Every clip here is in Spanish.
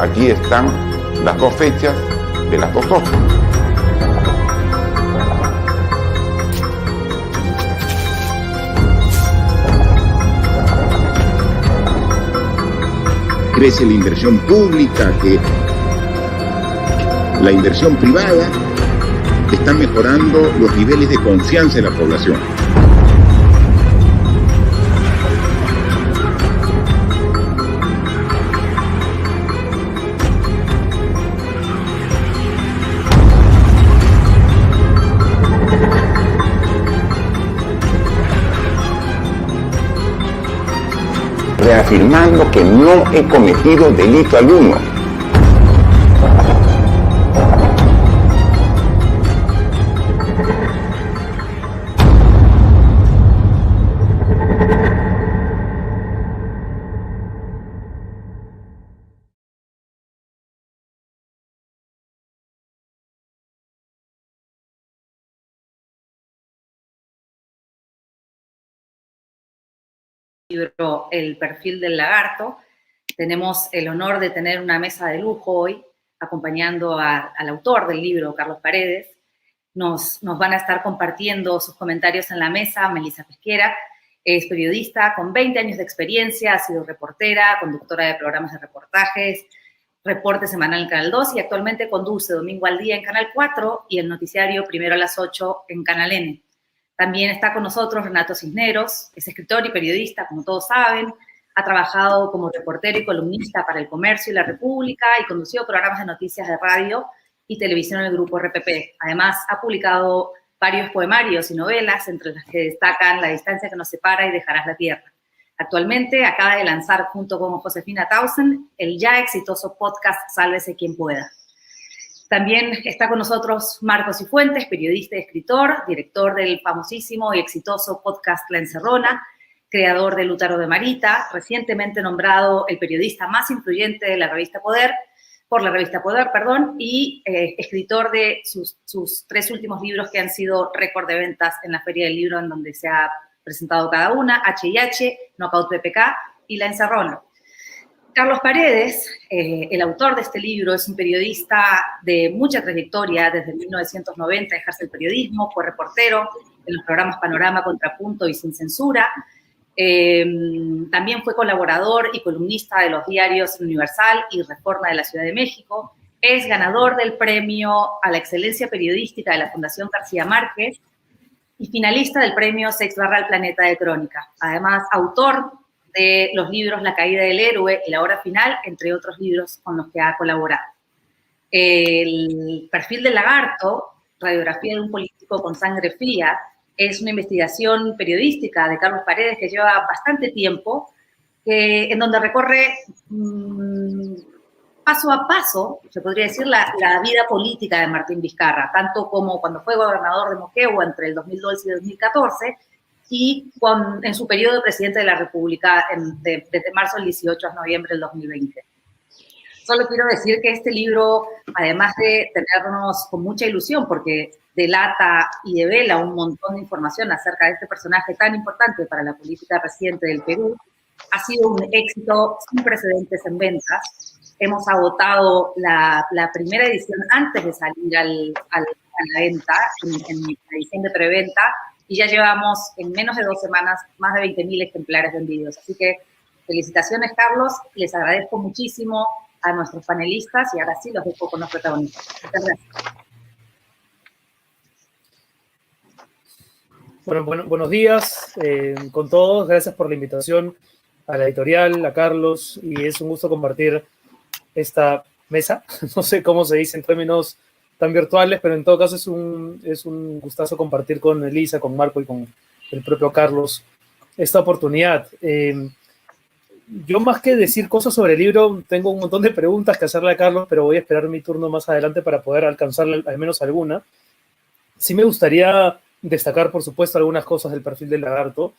Aquí están las dos fechas de las dos obras. Crece la inversión pública, que la inversión privada está mejorando los niveles de confianza de la población. Reafirmando que no he cometido delito alguno. Libro El perfil del lagarto. Tenemos el honor de tener una mesa de lujo hoy, acompañando al autor del libro, Carlos Paredes. Nos van a estar compartiendo sus comentarios en la mesa Melissa Pesquera. Es periodista con 20 años de experiencia, ha sido reportera, conductora de programas de reportajes, reporte semanal en Canal 2 y actualmente conduce Domingo al Día en Canal 4 y el noticiario Primero a las 8 en Canal N. También está con nosotros Renato Cisneros, es escritor y periodista, como todos saben. Ha trabajado como reportero y columnista para El Comercio y La República y conducido programas de noticias de radio y televisión en el grupo RPP. Además, ha publicado varios poemarios y novelas, entre las que destacan La distancia que nos separa y Dejarás la tierra. Actualmente acaba de lanzar, junto con Josefina Tausen, el ya exitoso podcast Sálvese quien pueda. También está con nosotros Marcos Cifuentes, periodista y escritor, director del famosísimo y exitoso podcast La Encerrona, creador de Lutaro de Marita, recientemente nombrado el periodista más influyente de la revista Poder, y escritor de sus 3 últimos libros que han sido récord de ventas en la Feria del Libro, en donde se ha presentado cada una, H&H, Knockout PPK y La Encerrona. Carlos Paredes, el autor de este libro, es un periodista de mucha trayectoria. Desde 1990 ejerce el periodismo, fue reportero en los programas Panorama, Contrapunto y Sin Censura. También fue colaborador y columnista de los diarios Universal y Reforma de la Ciudad de México. Es ganador del premio a la excelencia periodística de la Fundación García Márquez y finalista del premio Sex barra el Planeta de Crónica. Además, autor de los libros La caída del héroe y La hora final, entre otros libros con los que ha colaborado. El perfil del lagarto, radiografía de un político con sangre fría, es una investigación periodística de Carlos Paredes que lleva bastante tiempo, en donde recorre paso a paso, se podría decir, la vida política de Martín Vizcarra, tanto como cuando fue gobernador de Moquegua entre el 2012 y el 2014, y en su periodo de presidente de la República desde marzo del 18 a noviembre del 2020. Solo quiero decir que este libro, además de tenernos con mucha ilusión, porque delata y devela un montón de información acerca de este personaje tan importante para la política reciente del Perú, ha sido un éxito sin precedentes en ventas. Hemos agotado la primera edición antes de salir a la venta, en la edición de preventa, y ya llevamos en menos de 2 semanas más de 20.000 ejemplares vendidos. Así que felicitaciones, Carlos, les agradezco muchísimo a nuestros panelistas y ahora sí los dejo con los protagonistas. Muchas gracias. Bueno, buenos días con todos. Gracias por la invitación a la editorial, a Carlos, y es un gusto compartir esta mesa. No sé cómo se dice en términos tan virtuales, pero en todo caso es un gustazo compartir con Elisa, con Marco y con el propio Carlos esta oportunidad. Yo, más que decir cosas sobre el libro, tengo un montón de preguntas que hacerle a Carlos, pero voy a esperar mi turno más adelante para poder alcanzarle al menos alguna. Sí me gustaría destacar, por supuesto, algunas cosas del perfil del lagarto.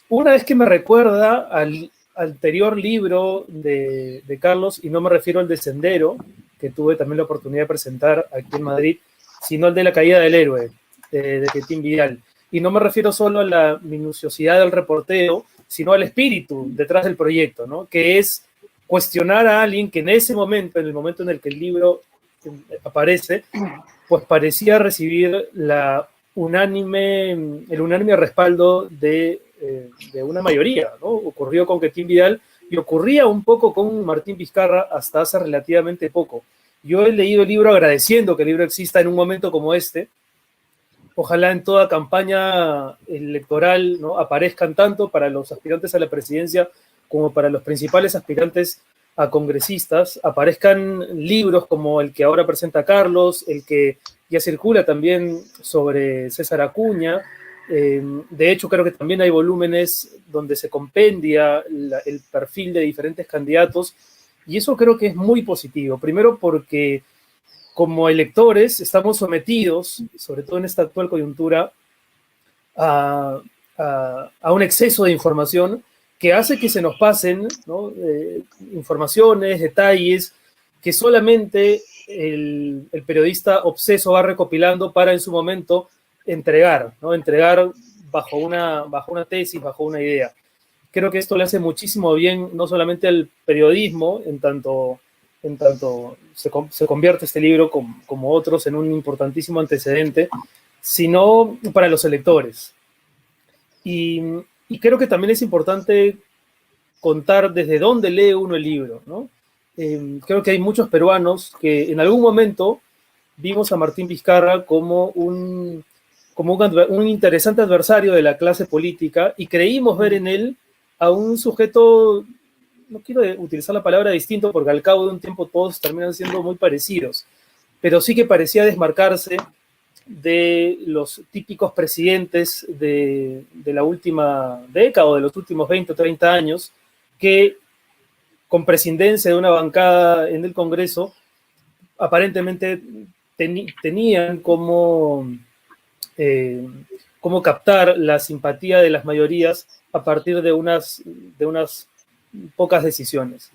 Una vez que me recuerda al anterior libro de Carlos, y no me refiero al de Sendero, que tuve también la oportunidad de presentar aquí en Madrid, sino al de La caída del héroe, de Quintín Vidal. Y no me refiero solo a la minuciosidad del reporteo, sino al espíritu detrás del proyecto, ¿no? Que es cuestionar a alguien que en ese momento, en el momento en el que el libro aparece, pues parecía recibir el unánime respaldo de una mayoría, ¿no? Ocurrió con Quintín Vidal y ocurría un poco con Martín Vizcarra hasta hace relativamente poco. Yo he leído el libro agradeciendo que el libro exista en un momento como este. Ojalá en toda campaña electoral, ¿no?, aparezcan tanto para los aspirantes a la presidencia como para los principales aspirantes a congresistas, aparezcan libros como el que ahora presenta Carlos, el que ya circula también sobre César Acuña. De hecho, creo que también hay volúmenes donde se compendia el perfil de diferentes candidatos, y eso creo que es muy positivo. Primero porque como electores estamos sometidos, sobre todo en esta actual coyuntura, a un exceso de información que hace que se nos pasen, ¿no?, informaciones, detalles, que solamente el periodista obseso va recopilando para en su momento entregar, ¿no? Entregar bajo una tesis, bajo una idea. Creo que esto le hace muchísimo bien, no solamente al periodismo, en tanto se convierte este libro, como otros, en un importantísimo antecedente, sino para los electores. Y creo que también es importante contar desde dónde lee uno el libro, ¿no? Creo que hay muchos peruanos que en algún momento vimos a Martín Vizcarra como un interesante adversario de la clase política y creímos ver en él a un sujeto, no quiero utilizar la palabra distinto porque al cabo de un tiempo todos terminan siendo muy parecidos, pero sí que parecía desmarcarse de los típicos presidentes de la última década o de los últimos 20 o 30 años que con presidencia de una bancada en el Congreso aparentemente tenían como captar la simpatía de las mayorías a partir de unas pocas decisiones.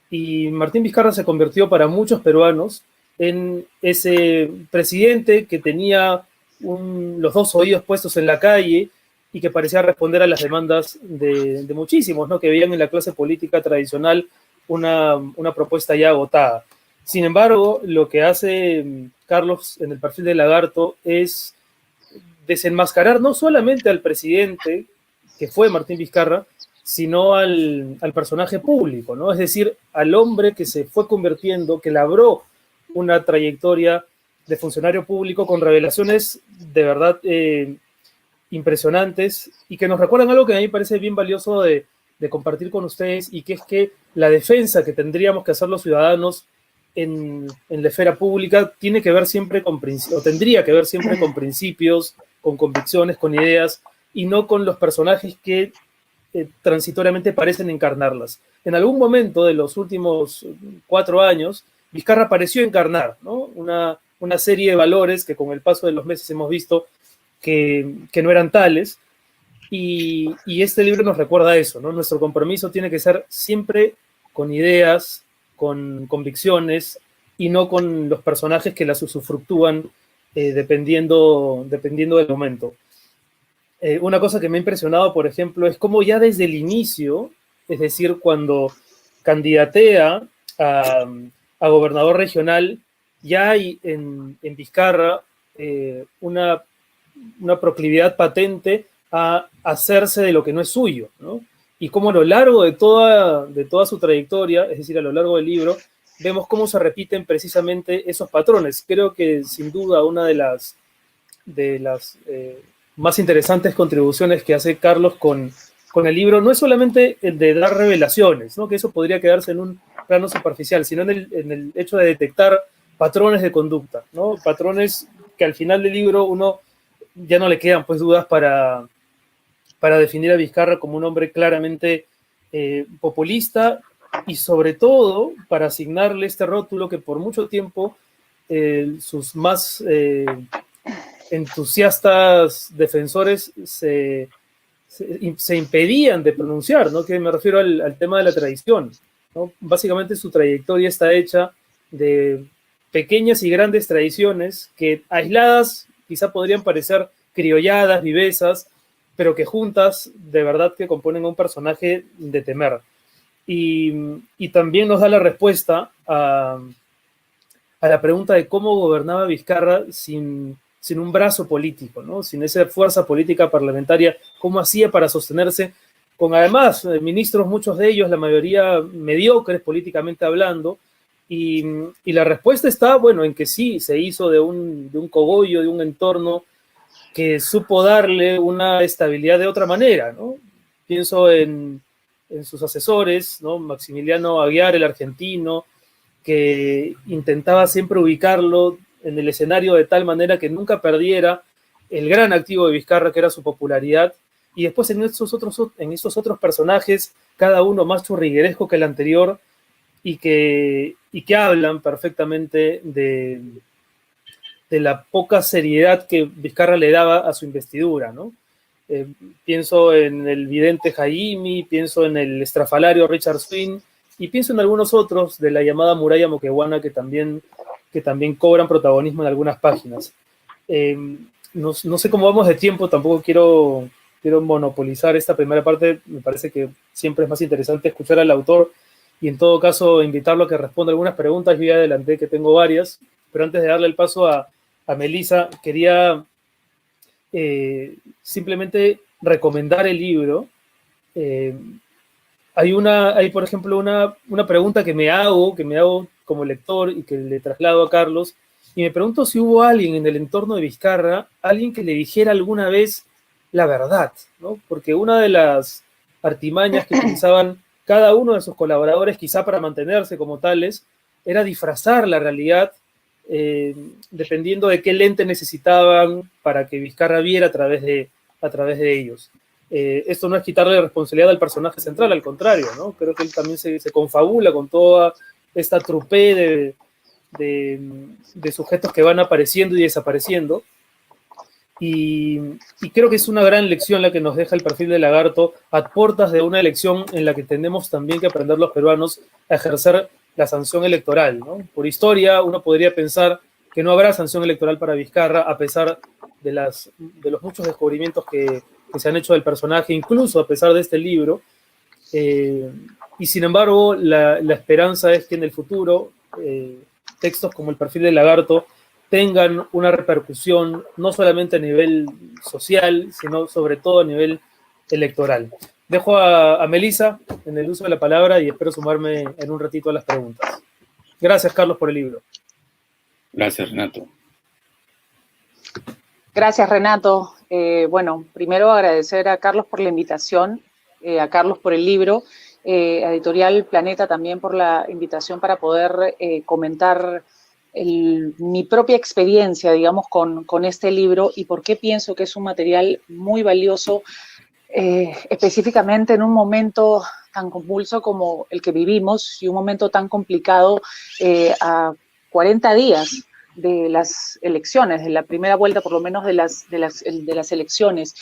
Y Martín Vizcarra se convirtió para muchos peruanos en ese presidente que tenía los 2 oídos puestos en la calle y que parecía responder a las demandas de muchísimos, ¿no?, que veían en la clase política tradicional una propuesta ya agotada. Sin embargo, lo que hace Carlos en el perfil de Lagarto es desenmascarar no solamente al presidente, que fue Martín Vizcarra, sino al personaje público, ¿no? Es decir, al hombre que se fue convirtiendo, que labró una trayectoria de funcionario público con revelaciones de verdad impresionantes y que nos recuerdan algo que a mí me parece bien valioso de compartir con ustedes, y que es que la defensa que tendríamos que hacer los ciudadanos en la esfera pública tiene que ver siempre tendría que ver siempre con principios, con convicciones, con ideas, y no con los personajes que transitoriamente parecen encarnarlas. En algún momento de los últimos 4 años, Vizcarra pareció encarnar, ¿no?, una serie de valores que con el paso de los meses hemos visto que no eran tales, Y este libro nos recuerda eso, ¿no? Nuestro compromiso tiene que ser siempre con ideas, con convicciones, y no con los personajes que las usufructúan dependiendo del momento. Una cosa que me ha impresionado, por ejemplo, es cómo ya desde el inicio, es decir, cuando candidatea a gobernador regional, ya hay en Vizcarra una proclividad patente a hacerse de lo que no es suyo, ¿no? Y cómo a lo largo de toda su trayectoria, es decir, a lo largo del libro, vemos cómo se repiten precisamente esos patrones. Creo que sin duda una de las más interesantes contribuciones que hace Carlos con el libro no es solamente el de dar revelaciones, ¿no? Que eso podría quedarse en un plano superficial, sino en el hecho de detectar patrones de conducta, ¿no? Patrones que al final del libro uno ya no le quedan pues dudas para definir a Vizcarra como un hombre claramente populista, y sobre todo para asignarle este rótulo que por mucho tiempo sus más entusiastas defensores se impedían de pronunciar, ¿no? Que me refiero al tema de la tradición, ¿no? Básicamente su trayectoria está hecha de pequeñas y grandes tradiciones que aisladas quizá podrían parecer criolladas, vivezas, pero que juntas de verdad que componen a un personaje de temer. Y también nos da la respuesta a la pregunta de cómo gobernaba Vizcarra sin un brazo político, ¿no? Sin esa fuerza política parlamentaria, cómo hacía para sostenerse con, además, ministros, muchos de ellos, la mayoría mediocres políticamente hablando, y la respuesta está, bueno, en que sí, se hizo de un cogollo, de un entorno que supo darle una estabilidad de otra manera, ¿no? Pienso en sus asesores, ¿no? Maximiliano Aguiar, el argentino, que intentaba siempre ubicarlo en el escenario de tal manera que nunca perdiera el gran activo de Vizcarra, que era su popularidad, y después en estos otros personajes, cada uno más churrigueresco que el anterior, y que hablan perfectamente de la poca seriedad que Vizcarra le daba a su investidura, ¿no? Pienso en el vidente Jaime, pienso en el estrafalario Richard Swing, y pienso en algunos otros de la llamada muralla moqueguana que también cobran protagonismo en algunas páginas. No sé cómo vamos de tiempo, tampoco quiero monopolizar esta primera parte. Me parece que siempre es más interesante escuchar al autor y en todo caso invitarlo a que responda algunas preguntas. Yo ya adelanté que tengo varias, pero antes de darle el paso a Melissa, quería simplemente recomendar el libro. Hay, por ejemplo, una pregunta que me hago como lector y que le traslado a Carlos, y me pregunto si hubo alguien en el entorno de Vizcarra, alguien que le dijera alguna vez la verdad, ¿no? Porque una de las artimañas que utilizaban cada uno de sus colaboradores, quizá para mantenerse como tales, era disfrazar la realidad dependiendo de qué lente necesitaban para que Vizcarra viera a través de ellos. Esto no es quitarle responsabilidad al personaje central, al contrario, ¿no? Creo que él también se confabula con toda esta trupe de sujetos que van apareciendo y desapareciendo. Y creo que es una gran lección la que nos deja el perfil de Lagarto a puertas de una elección en la que tenemos también que aprender los peruanos a ejercer la sanción electoral, ¿no? Por historia, uno podría pensar que no habrá sanción electoral para Vizcarra, a pesar de los muchos descubrimientos que se han hecho del personaje, incluso a pesar de este libro. Y sin embargo, la esperanza es que en el futuro textos como el perfil de Lagarto tengan una repercusión no solamente a nivel social, sino sobre todo a nivel electoral. Dejo a Melissa en el uso de la palabra y espero sumarme en un ratito a las preguntas. Gracias, Carlos, por el libro. Gracias, Renato. Gracias, Renato. Bueno, primero agradecer a Carlos por la invitación, a Carlos por el libro, a Editorial Planeta también por la invitación para poder comentar mi propia experiencia, digamos, con este libro y por qué pienso que es un material muy valioso, específicamente en un momento tan convulso como el que vivimos y un momento tan complicado a 40 días de las elecciones, de la primera vuelta por lo menos de las elecciones.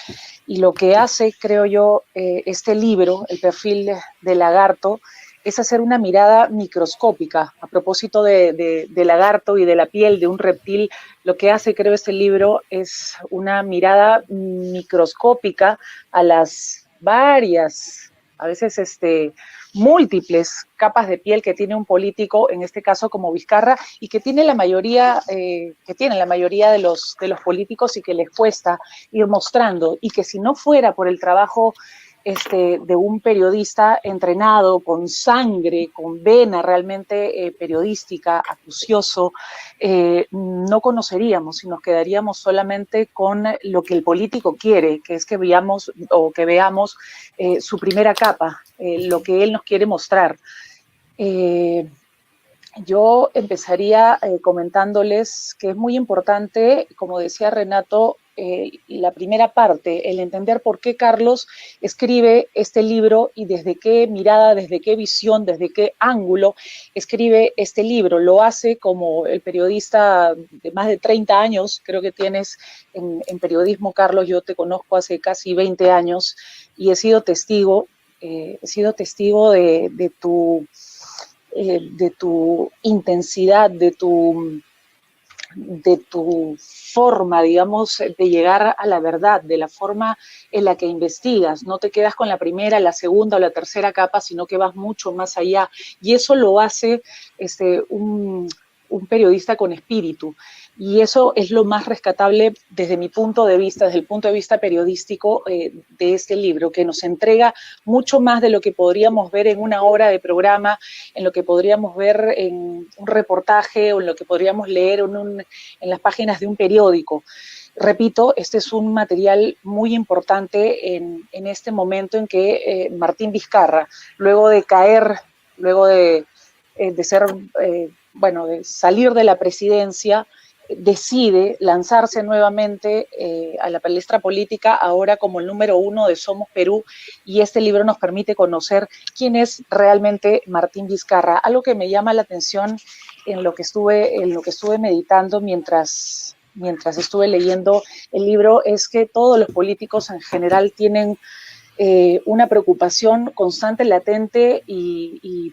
Y lo que hace, creo yo, este libro, El perfil de Lagarto, es hacer una mirada microscópica. A propósito de lagarto y de la piel de un reptil, lo que hace, creo, este libro es una mirada microscópica a las varias, a veces múltiples capas de piel que tiene un político, en este caso como Vizcarra, y que tiene la mayoría, de los políticos, y que les cuesta ir mostrando, y que si no fuera por el trabajo de un periodista entrenado, con sangre, con vena realmente periodística, acucioso, no conoceríamos y nos quedaríamos solamente con lo que el político quiere, que es que veamos su primera capa, lo que él nos quiere mostrar. Yo empezaría comentándoles que es muy importante, como decía Renato, la primera parte, el entender por qué Carlos escribe este libro y desde qué mirada, desde qué visión, desde qué ángulo escribe este libro. Lo hace como el periodista de más de 30 años, creo que tienes en periodismo, Carlos. Yo te conozco hace casi 20 años y he sido testigo de tu intensidad, de tu forma, digamos, de llegar a la verdad, de la forma en la que investigas. No te quedas con la primera, la segunda o la tercera capa, sino que vas mucho más allá. Y eso lo hace un periodista con espíritu. Y eso es lo más rescatable desde mi punto de vista, desde el punto de vista periodístico de este libro, que nos entrega mucho más de lo que podríamos ver en una hora de programa, en lo que podríamos ver en un reportaje o en lo que podríamos leer en las páginas de un periódico. Repito, este es un material muy importante en este momento en que Martín Vizcarra, luego de caer, luego de salir de la presidencia, decide lanzarse nuevamente a la palestra política, ahora como el número 1 de Somos Perú, y este libro nos permite conocer quién es realmente Martín Vizcarra. Algo que me llama la atención en lo que estuve meditando mientras estuve leyendo el libro es que todos los políticos en general tienen una preocupación constante, latente y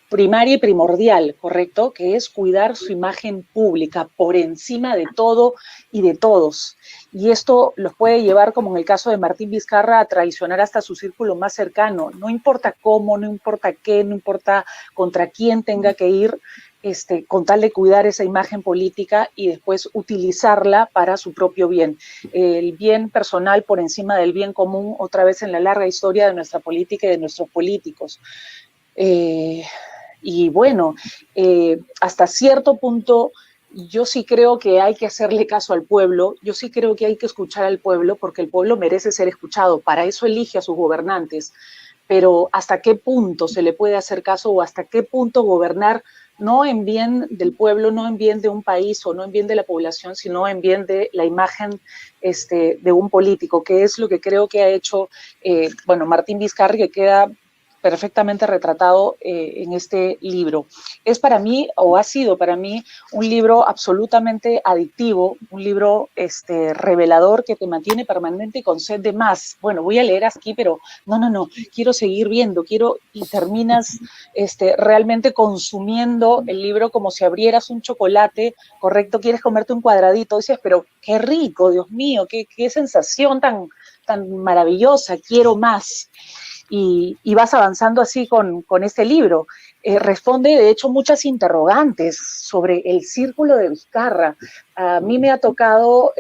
primaria y primordial, ¿correcto? Que es cuidar su imagen pública por encima de todo y de todos. Y esto los puede llevar, como en el caso de Martín Vizcarra, a traicionar hasta su círculo más cercano. No importa cómo, no importa qué, no importa contra quién tenga que ir, con tal de cuidar esa imagen política y después utilizarla para su propio bien. El bien personal por encima del bien común, otra vez en la larga historia de nuestra política y de nuestros políticos. Y bueno, hasta cierto punto yo sí creo que hay que hacerle caso al pueblo, yo sí creo que hay que escuchar al pueblo, porque el pueblo merece ser escuchado, para eso elige a sus gobernantes, pero hasta qué punto se le puede hacer caso o hasta qué punto gobernar no en bien del pueblo, no en bien de un país o no en bien de la población, sino en bien de la imagen de un político, que es lo que creo que ha hecho Martín Vizcarra, que queda perfectamente retratado en este libro. Es para mí, o ha sido para mí, un libro absolutamente adictivo, un libro revelador que te mantiene permanente y con sed de más. Bueno, voy a leer aquí, pero no, quiero seguir viendo, y terminas realmente consumiendo el libro como si abrieras un chocolate, ¿correcto? Quieres comerte un cuadradito, dices, pero qué rico, Dios mío, qué sensación tan maravillosa, quiero más. Y vas avanzando así con este libro. Responde, de hecho, muchas interrogantes sobre el círculo de Vizcarra. A mí me ha tocado,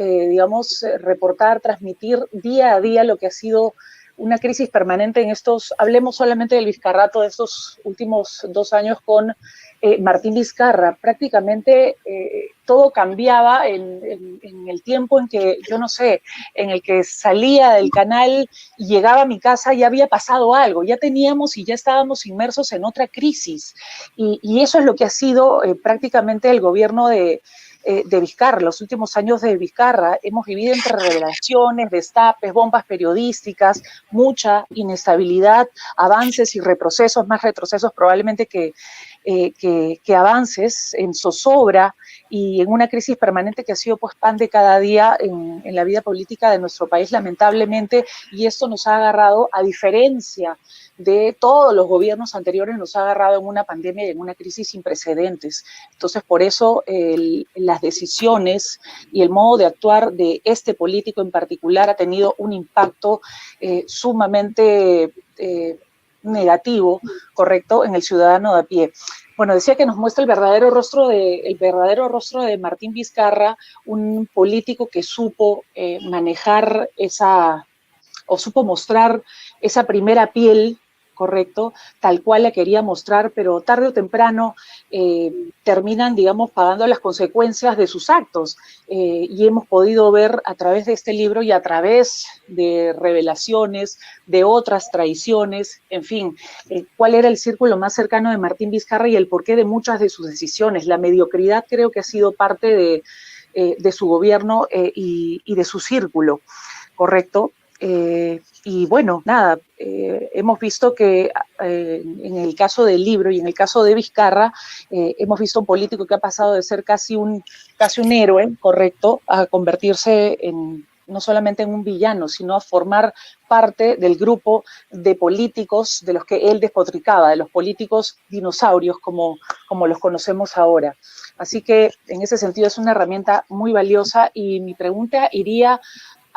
reportar, transmitir día a día lo que ha sido una crisis permanente en hablemos solamente del Vizcarrato de estos últimos 2 años con Martín Vizcarra. Prácticamente todo cambiaba en el tiempo en que, en el que salía del canal y llegaba a mi casa, ya había pasado algo, ya teníamos y ya estábamos inmersos en otra crisis. Y eso es lo que ha sido prácticamente el gobierno de de Vizcarra, los últimos años de Vizcarra. Hemos vivido entre revelaciones, destapes, bombas periodísticas, mucha inestabilidad, avances y retrocesos, más retrocesos probablemente que avances, en zozobra y en una crisis permanente que ha sido pues pan de cada día en la vida política de nuestro país, lamentablemente, y esto nos ha agarrado, a diferencia de todos los gobiernos anteriores, nos ha agarrado en una pandemia y en una crisis sin precedentes. Entonces, por eso las decisiones y el modo de actuar de este político en particular ha tenido un impacto sumamente negativo, correcto, en el ciudadano de a pie. Bueno, decía que nos muestra el verdadero rostro de Martín Vizcarra, un político que supo manejar supo mostrar esa primera piel, correcto, tal cual la quería mostrar, pero tarde o temprano terminan, digamos, pagando las consecuencias de sus actos. Y hemos podido ver a través de este libro y a través de revelaciones, de otras traiciones, en fin, cuál era el círculo más cercano de Martín Vizcarra y el porqué de muchas de sus decisiones. La mediocridad creo que ha sido parte de su gobierno y de su círculo, ¿correcto? Y bueno, nada, hemos visto que en el caso del libro y en el caso de Vizcarra, hemos visto un político que ha pasado de ser casi un héroe, correcto, a convertirse no solamente en un villano, sino a formar parte del grupo de políticos de los que él despotricaba, de los políticos dinosaurios como los conocemos ahora. Así que en ese sentido es una herramienta muy valiosa y mi pregunta iría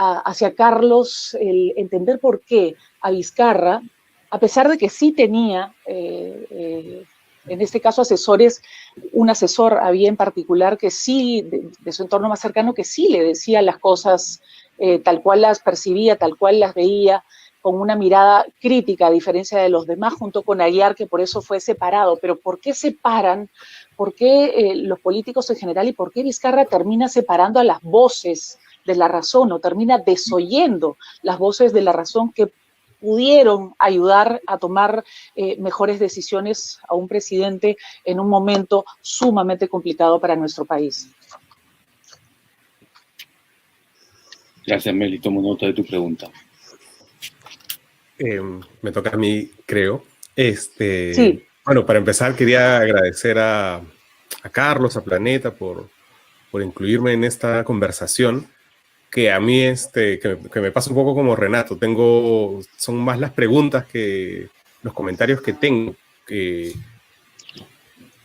hacia Carlos, el entender por qué a Vizcarra, a pesar de que sí tenía, en este caso asesores, un asesor había en particular que sí, de su entorno más cercano, que sí le decía las cosas tal cual las percibía, tal cual las veía, con una mirada crítica, a diferencia de los demás, junto con Aguiar, que por eso fue separado. Pero ¿por qué separan? ¿Por qué los políticos en general y por qué Vizcarra termina separando a las voces de la razón o termina desoyendo las voces de la razón que pudieron ayudar a tomar mejores decisiones a un presidente en un momento sumamente complicado para nuestro país? Gracias, Meli. Tomo nota de tu pregunta. Me toca a mí, creo. Sí. Bueno, para empezar quería agradecer a Carlos, a Planeta, por incluirme en esta conversación, que a mí que me pasa un poco como Renato. Son más las preguntas que los comentarios que tengo,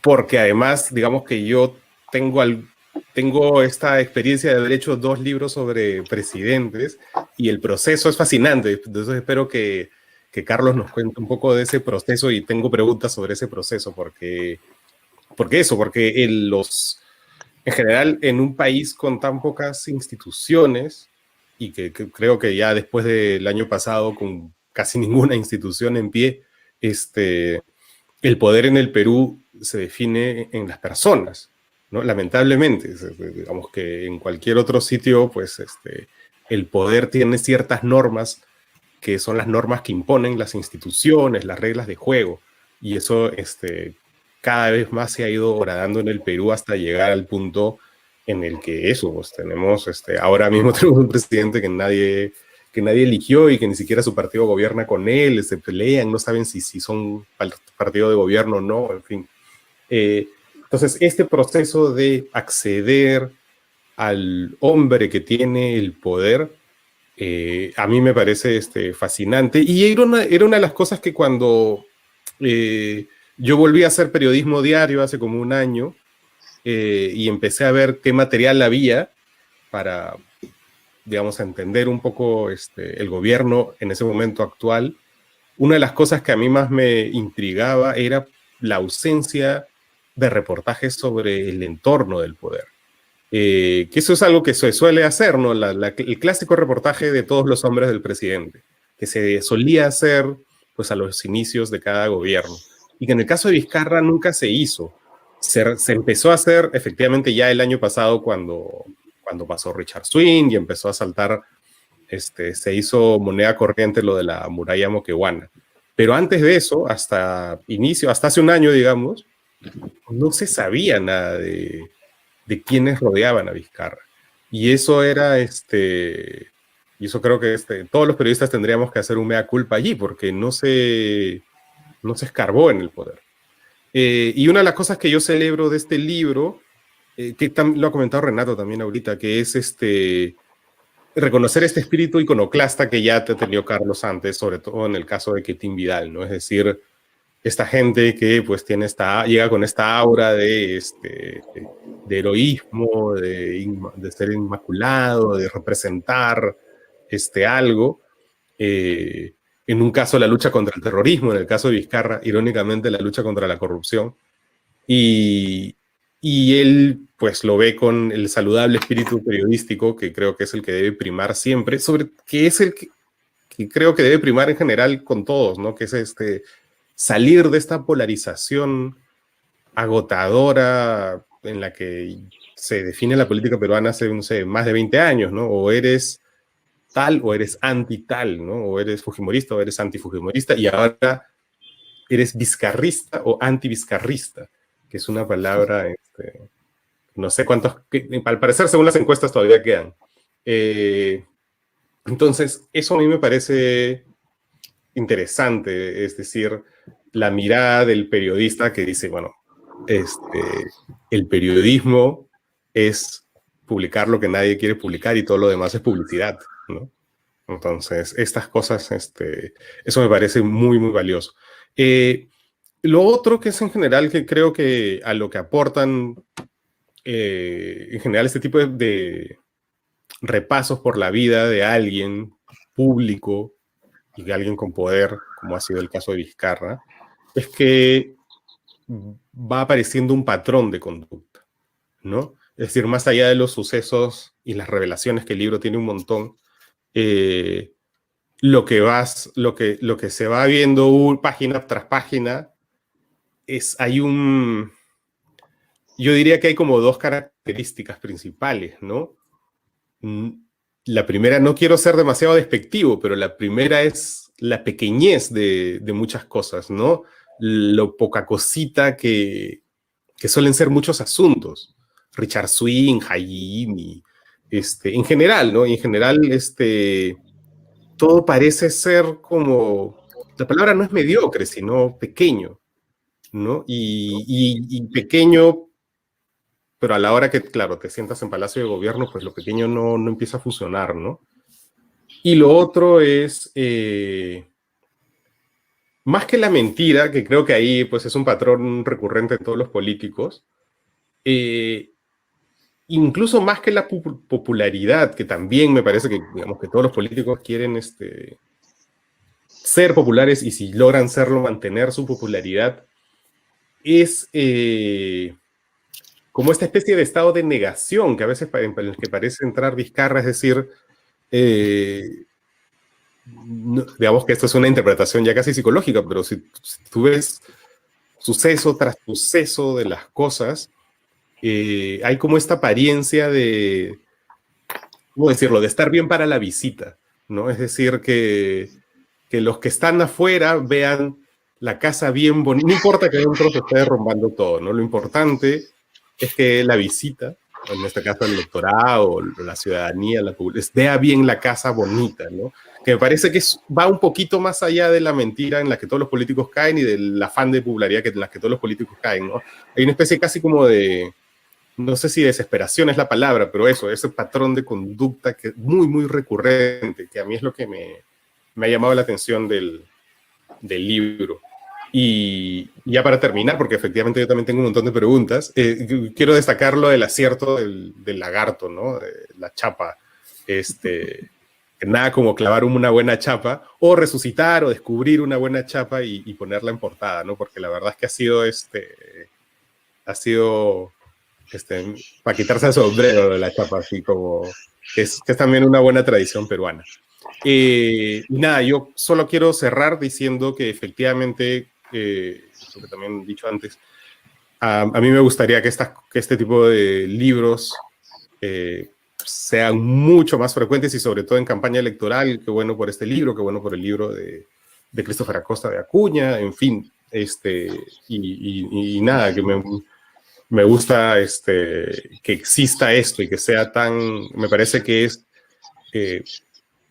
porque además, digamos que yo tengo esta experiencia de haber hecho 2 libros sobre presidentes y el proceso es fascinante. Entonces espero que Carlos nos cuente un poco de ese proceso y tengo preguntas sobre ese proceso, porque en general, en un país con tan pocas instituciones, y que creo que ya después del año pasado, con casi ninguna institución en pie, el poder en el Perú se define en las personas, ¿no? Lamentablemente, digamos que en cualquier otro sitio, pues el poder tiene ciertas normas, que son las normas que imponen las instituciones, las reglas de juego, y eso cada vez más se ha ido horadando en el Perú hasta llegar al punto en el que pues tenemos, ahora mismo tenemos un presidente que nadie eligió y que ni siquiera su partido gobierna con él, se pelean, no saben si son partido de gobierno o no, en fin. Entonces, este proceso de acceder al hombre que tiene el poder, a mí me parece fascinante, y era una de las cosas que cuando yo volví a hacer periodismo diario hace como un año y empecé a ver qué material había para, digamos, entender un poco el gobierno en ese momento actual. Una de las cosas que a mí más me intrigaba era la ausencia de reportajes sobre el entorno del poder. Que eso es algo que se suele hacer, ¿no? El clásico reportaje de todos los hombres del presidente, que se solía hacer pues, a los inicios de cada gobierno. Y que en el caso de Vizcarra nunca se hizo. Se empezó a hacer efectivamente ya el año pasado cuando pasó Richard Swing y empezó a saltar, se hizo moneda corriente lo de la muralla moqueguana. Pero antes de eso, hasta hace un año, digamos, no se sabía nada de de quienes rodeaban a Vizcarra. Y eso era, y eso creo que todos los periodistas tendríamos que hacer un mea culpa allí, porque no se escarbó en el poder. Y una de las cosas que yo celebro de este libro, que lo ha comentado Renato también ahorita, que es reconocer este espíritu iconoclasta que ya te tenido Carlos antes, sobre todo en el caso de Quetín Vidal, ¿no? Es decir, esta gente que pues llega con esta aura de heroísmo, de ser inmaculado, de representar algo. En un caso la lucha contra el terrorismo, en el caso de Vizcarra, irónicamente la lucha contra la corrupción. Y él pues lo ve con el saludable espíritu periodístico, que creo que es el que debe primar siempre, que es el que creo que debe primar en general con todos, ¿no? Que es salir de esta polarización agotadora en la que se define la política peruana hace, no sé, más de 20 años, ¿no? O eres tal o eres anti-tal, ¿no? O eres fujimorista o eres anti-fujimorista, y ahora eres vizcarrista o anti-vizcarrista, que es una palabra, no sé cuántos, al parecer según las encuestas todavía quedan. Entonces, eso a mí me parece interesante, es decir, la mirada del periodista que dice, bueno, el periodismo es publicar lo que nadie quiere publicar y todo lo demás es publicidad, ¿no? Entonces, estas cosas, eso me parece muy, muy valioso. Lo otro que es en general, que creo que a lo que aportan en general este tipo de repasos por la vida de alguien público y de alguien con poder, como ha sido el caso de Vizcarra, es que va apareciendo un patrón de conducta, ¿no? Es decir, más allá de los sucesos y las revelaciones, que el libro tiene un montón, lo que se va viendo página tras página yo diría que hay como dos características principales, ¿no? La primera, no quiero ser demasiado despectivo, pero la primera es la pequeñez de muchas cosas, ¿no? Lo poca cosita que suelen ser muchos asuntos. Richard Swing, Hayim, en general, ¿no? Y en general, todo parece ser como, la palabra no es mediocre, sino pequeño, ¿no? Y pequeño, pero a la hora que, claro, te sientas en Palacio de Gobierno, pues lo pequeño no empieza a funcionar, ¿no? Y lo otro es, más que la mentira, que creo que ahí pues es un patrón recurrente en todos los políticos, incluso más que la popularidad, que también me parece que, digamos, que todos los políticos quieren ser populares, y si logran serlo, mantener su popularidad, es como esta especie de estado de negación que a veces en el que parece entrar Vizcarra, es decir, digamos que esto es una interpretación ya casi psicológica, pero si tú ves suceso tras suceso de las cosas, hay como esta apariencia de, ¿cómo decirlo?, de estar bien para la visita, ¿no? Es decir, que los que están afuera vean la casa bien bonita, no importa que dentro se esté derrumbando todo, ¿no? Lo importante es que la visita, en este caso el electorado, o la ciudadanía, vea bien la casa bonita, ¿no? Que me parece que va un poquito más allá de la mentira en la que todos los políticos caen y del afán de popularidad en la que todos los políticos caen, ¿no? Hay una especie casi como de, no sé si desesperación es la palabra, pero ese patrón de conducta que es muy, muy recurrente, que a mí es lo que me ha llamado la atención del libro. Y ya para terminar, porque efectivamente yo también tengo un montón de preguntas, quiero destacar lo del acierto del lagarto, ¿no? La chapa. Nada como clavar una buena chapa, o resucitar o descubrir una buena chapa y ponerla en portada, ¿no? Porque la verdad es que ha sido para quitarse el sombrero de la chapa, así como que es también una buena tradición peruana. Y nada, yo solo quiero cerrar diciendo que efectivamente, lo que también he dicho antes, a mí me gustaría que este tipo de libros sean mucho más frecuentes, y sobre todo en campaña electoral. Qué bueno por este libro, qué bueno por el libro de Christopher Acosta de Acuña, en fin, y nada, me gusta que exista esto y que sea me parece que es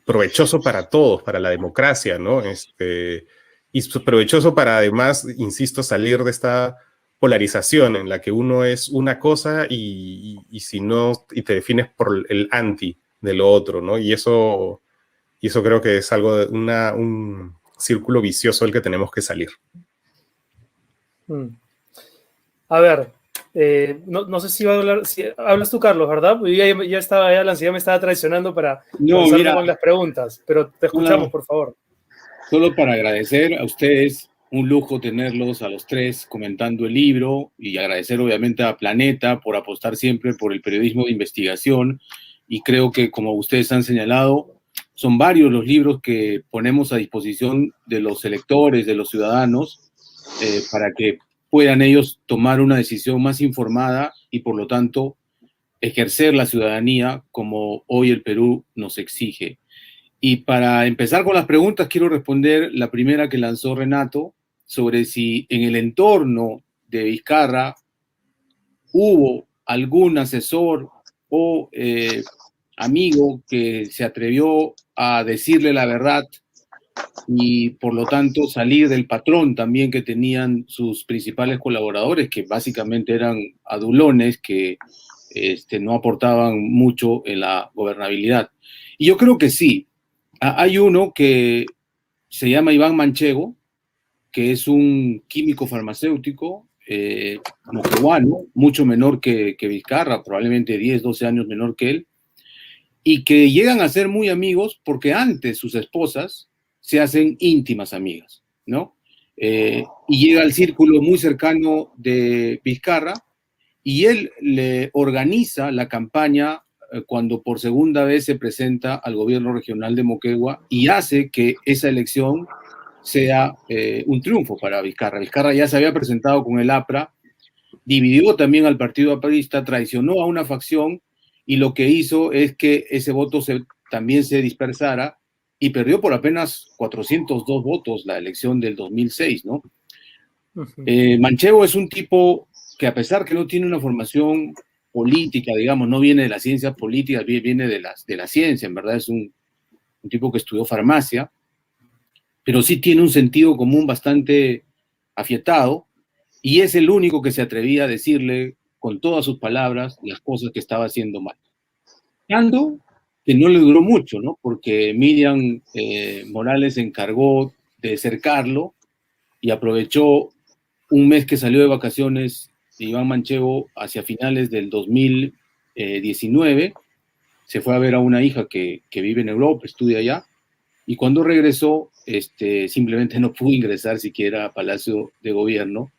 provechoso para todos, para la democracia, ¿no? Y provechoso para además, insisto, salir de esta polarización en la que uno es una cosa y si no, y te defines por el anti de lo otro, ¿no? Y eso creo que es algo de un círculo vicioso del que tenemos que salir. A ver, no sé si va a hablar, si hablas tú, Carlos, ¿verdad? Ya la ansiedad me estaba traicionando para comenzar con las preguntas, pero te escuchamos, por favor. Solo para agradecer a ustedes, un lujo tenerlos a los tres comentando el libro, y agradecer obviamente a Planeta por apostar siempre por el periodismo de investigación, y creo que, como ustedes han señalado, son varios los libros que ponemos a disposición de los electores, de los ciudadanos, para que puedan ellos tomar una decisión más informada y, por lo tanto, ejercer la ciudadanía como hoy el Perú nos exige. Y para empezar con las preguntas, quiero responder la primera que lanzó Renato, sobre si en el entorno de Vizcarra hubo algún asesor o amigo que se atrevió a decirle la verdad y, por lo tanto, salir del patrón también que tenían sus principales colaboradores, que básicamente eran adulones que no aportaban mucho en la gobernabilidad. Y yo creo que sí. Hay uno que se llama Iván Manchego, que es un químico farmacéutico moqueguano, mucho menor que Vizcarra, probablemente 10, 12 años menor que él, y que llegan a ser muy amigos porque antes sus esposas se hacen íntimas amigas, ¿no? Y llega al círculo muy cercano de Vizcarra, y él le organiza la campaña cuando por segunda vez se presenta al gobierno regional de Moquegua, y hace que esa elección sea un triunfo para Vizcarra. Vizcarra ya se había presentado con el APRA, dividió también al partido aprista, traicionó a una facción, y lo que hizo es que ese voto también se dispersara, y perdió por apenas 402 votos la elección del 2006, ¿no? Manchego es un tipo que, a pesar que no tiene una formación política, digamos, no viene de las ciencias políticas, viene de la ciencia, en verdad es un tipo que estudió farmacia, pero sí tiene un sentido común bastante afiatado, y es el único que se atrevía a decirle con todas sus palabras las cosas que estaba haciendo mal. Tanto que no le duró mucho, ¿no? Porque Miriam Morales se encargó de cercarlo y aprovechó un mes que salió de vacaciones Iván Manchego hacia finales del 2019, se fue a ver a una hija que vive en Europa, estudia allá, y cuando regresó, simplemente no pudo ingresar siquiera a Palacio de Gobierno,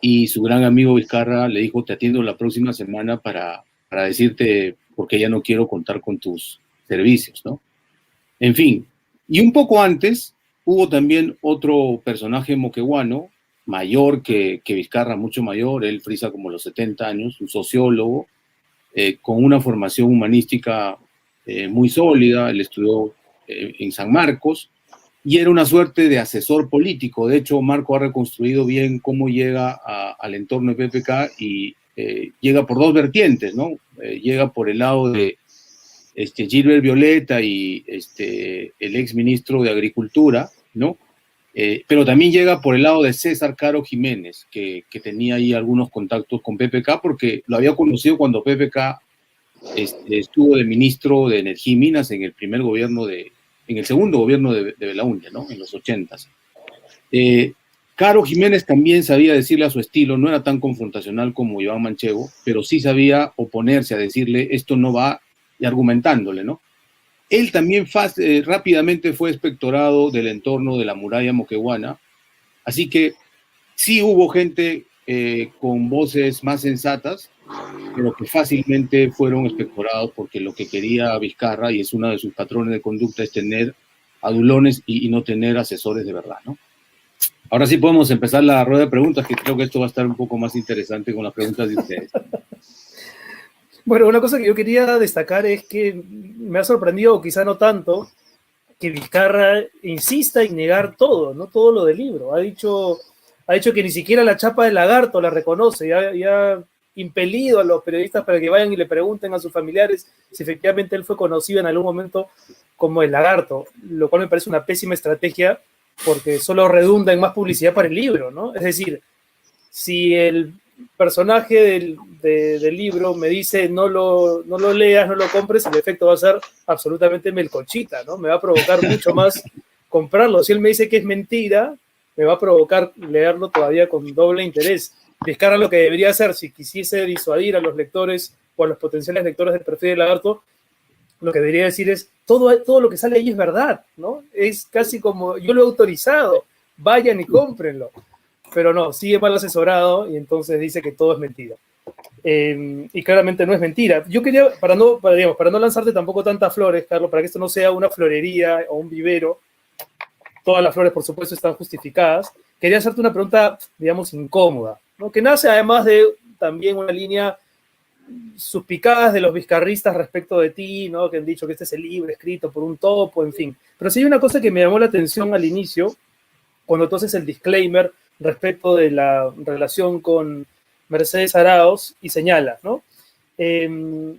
y su gran amigo Vizcarra le dijo: te atiendo la próxima semana para decirte por qué ya no quiero contar con tus servicios, ¿no? En fin, y un poco antes hubo también otro personaje moqueguano, mayor que Vizcarra, mucho mayor, él frisa como los 70 años, un sociólogo, con una formación humanística muy sólida. Él estudió en San Marcos, y era una suerte de asesor político. De hecho, Marco ha reconstruido bien cómo llega al entorno de PPK, y llega por dos vertientes, ¿no? Llega por el lado de Gilbert Violeta y el ex ministro de Agricultura, ¿no? Pero también llega por el lado de César Caro Jiménez, que tenía ahí algunos contactos con PPK, porque lo había conocido cuando PPK estuvo de ministro de Energía y Minas en el segundo gobierno de Belaúnde, ¿no? En los 80s. Caro Jiménez también sabía decirle a su estilo, no era tan confrontacional como Iván Manchego, pero sí sabía oponerse, a decirle esto no va, y argumentándole, ¿no? Él también rápidamente fue expectorado del entorno de la muralla moqueguana, así que sí hubo gente con voces más sensatas, pero que fácilmente fueron expectorados, porque lo que quería Vizcarra, y es uno de sus patrones de conducta, es tener adulones y no tener asesores de verdad, ¿no? Ahora sí podemos empezar la rueda de preguntas, que creo que esto va a estar un poco más interesante con las preguntas de ustedes. Bueno, una cosa que yo quería destacar es que me ha sorprendido, o quizá no tanto, que Vizcarra insista en negar todo, no todo lo del libro. Ha dicho que ni siquiera la chapa del lagarto la reconoce, ya impelido a los periodistas para que vayan y le pregunten a sus familiares si efectivamente él fue conocido en algún momento como el Lagarto, lo cual me parece una pésima estrategia porque solo redunda en más publicidad para el libro, ¿no? Es decir, si el personaje del libro me dice no lo leas, no lo compres, el efecto va a ser absolutamente melcochita, ¿no? Me va a provocar mucho más comprarlo. Si él me dice que es mentira, me va a provocar leerlo todavía con doble interés. Vizcarra lo que debería hacer, si quisiese disuadir a los lectores o a los potenciales lectores del perfil del Lagarto, lo que debería decir es, todo lo que sale ahí es verdad, ¿no? Es casi como, yo lo he autorizado, vayan y cómprenlo. Pero no, sigue mal asesorado y entonces dice que todo es mentira. Y claramente no es mentira. Yo quería, para no lanzarte tampoco tantas flores, Carlos, para que esto no sea una florería o un vivero, todas las flores, por supuesto, están justificadas, quería hacerte una pregunta, digamos, incómoda, ¿no? Que nace además de también una línea suspicadas de los vizcarristas respecto de ti, ¿no? Que han dicho que este es el libro escrito por un topo, en fin. Pero sí hay una cosa que me llamó la atención al inicio, cuando tú haces el disclaimer respecto de la relación con Mercedes Araoz y señalas, ¿no? Pero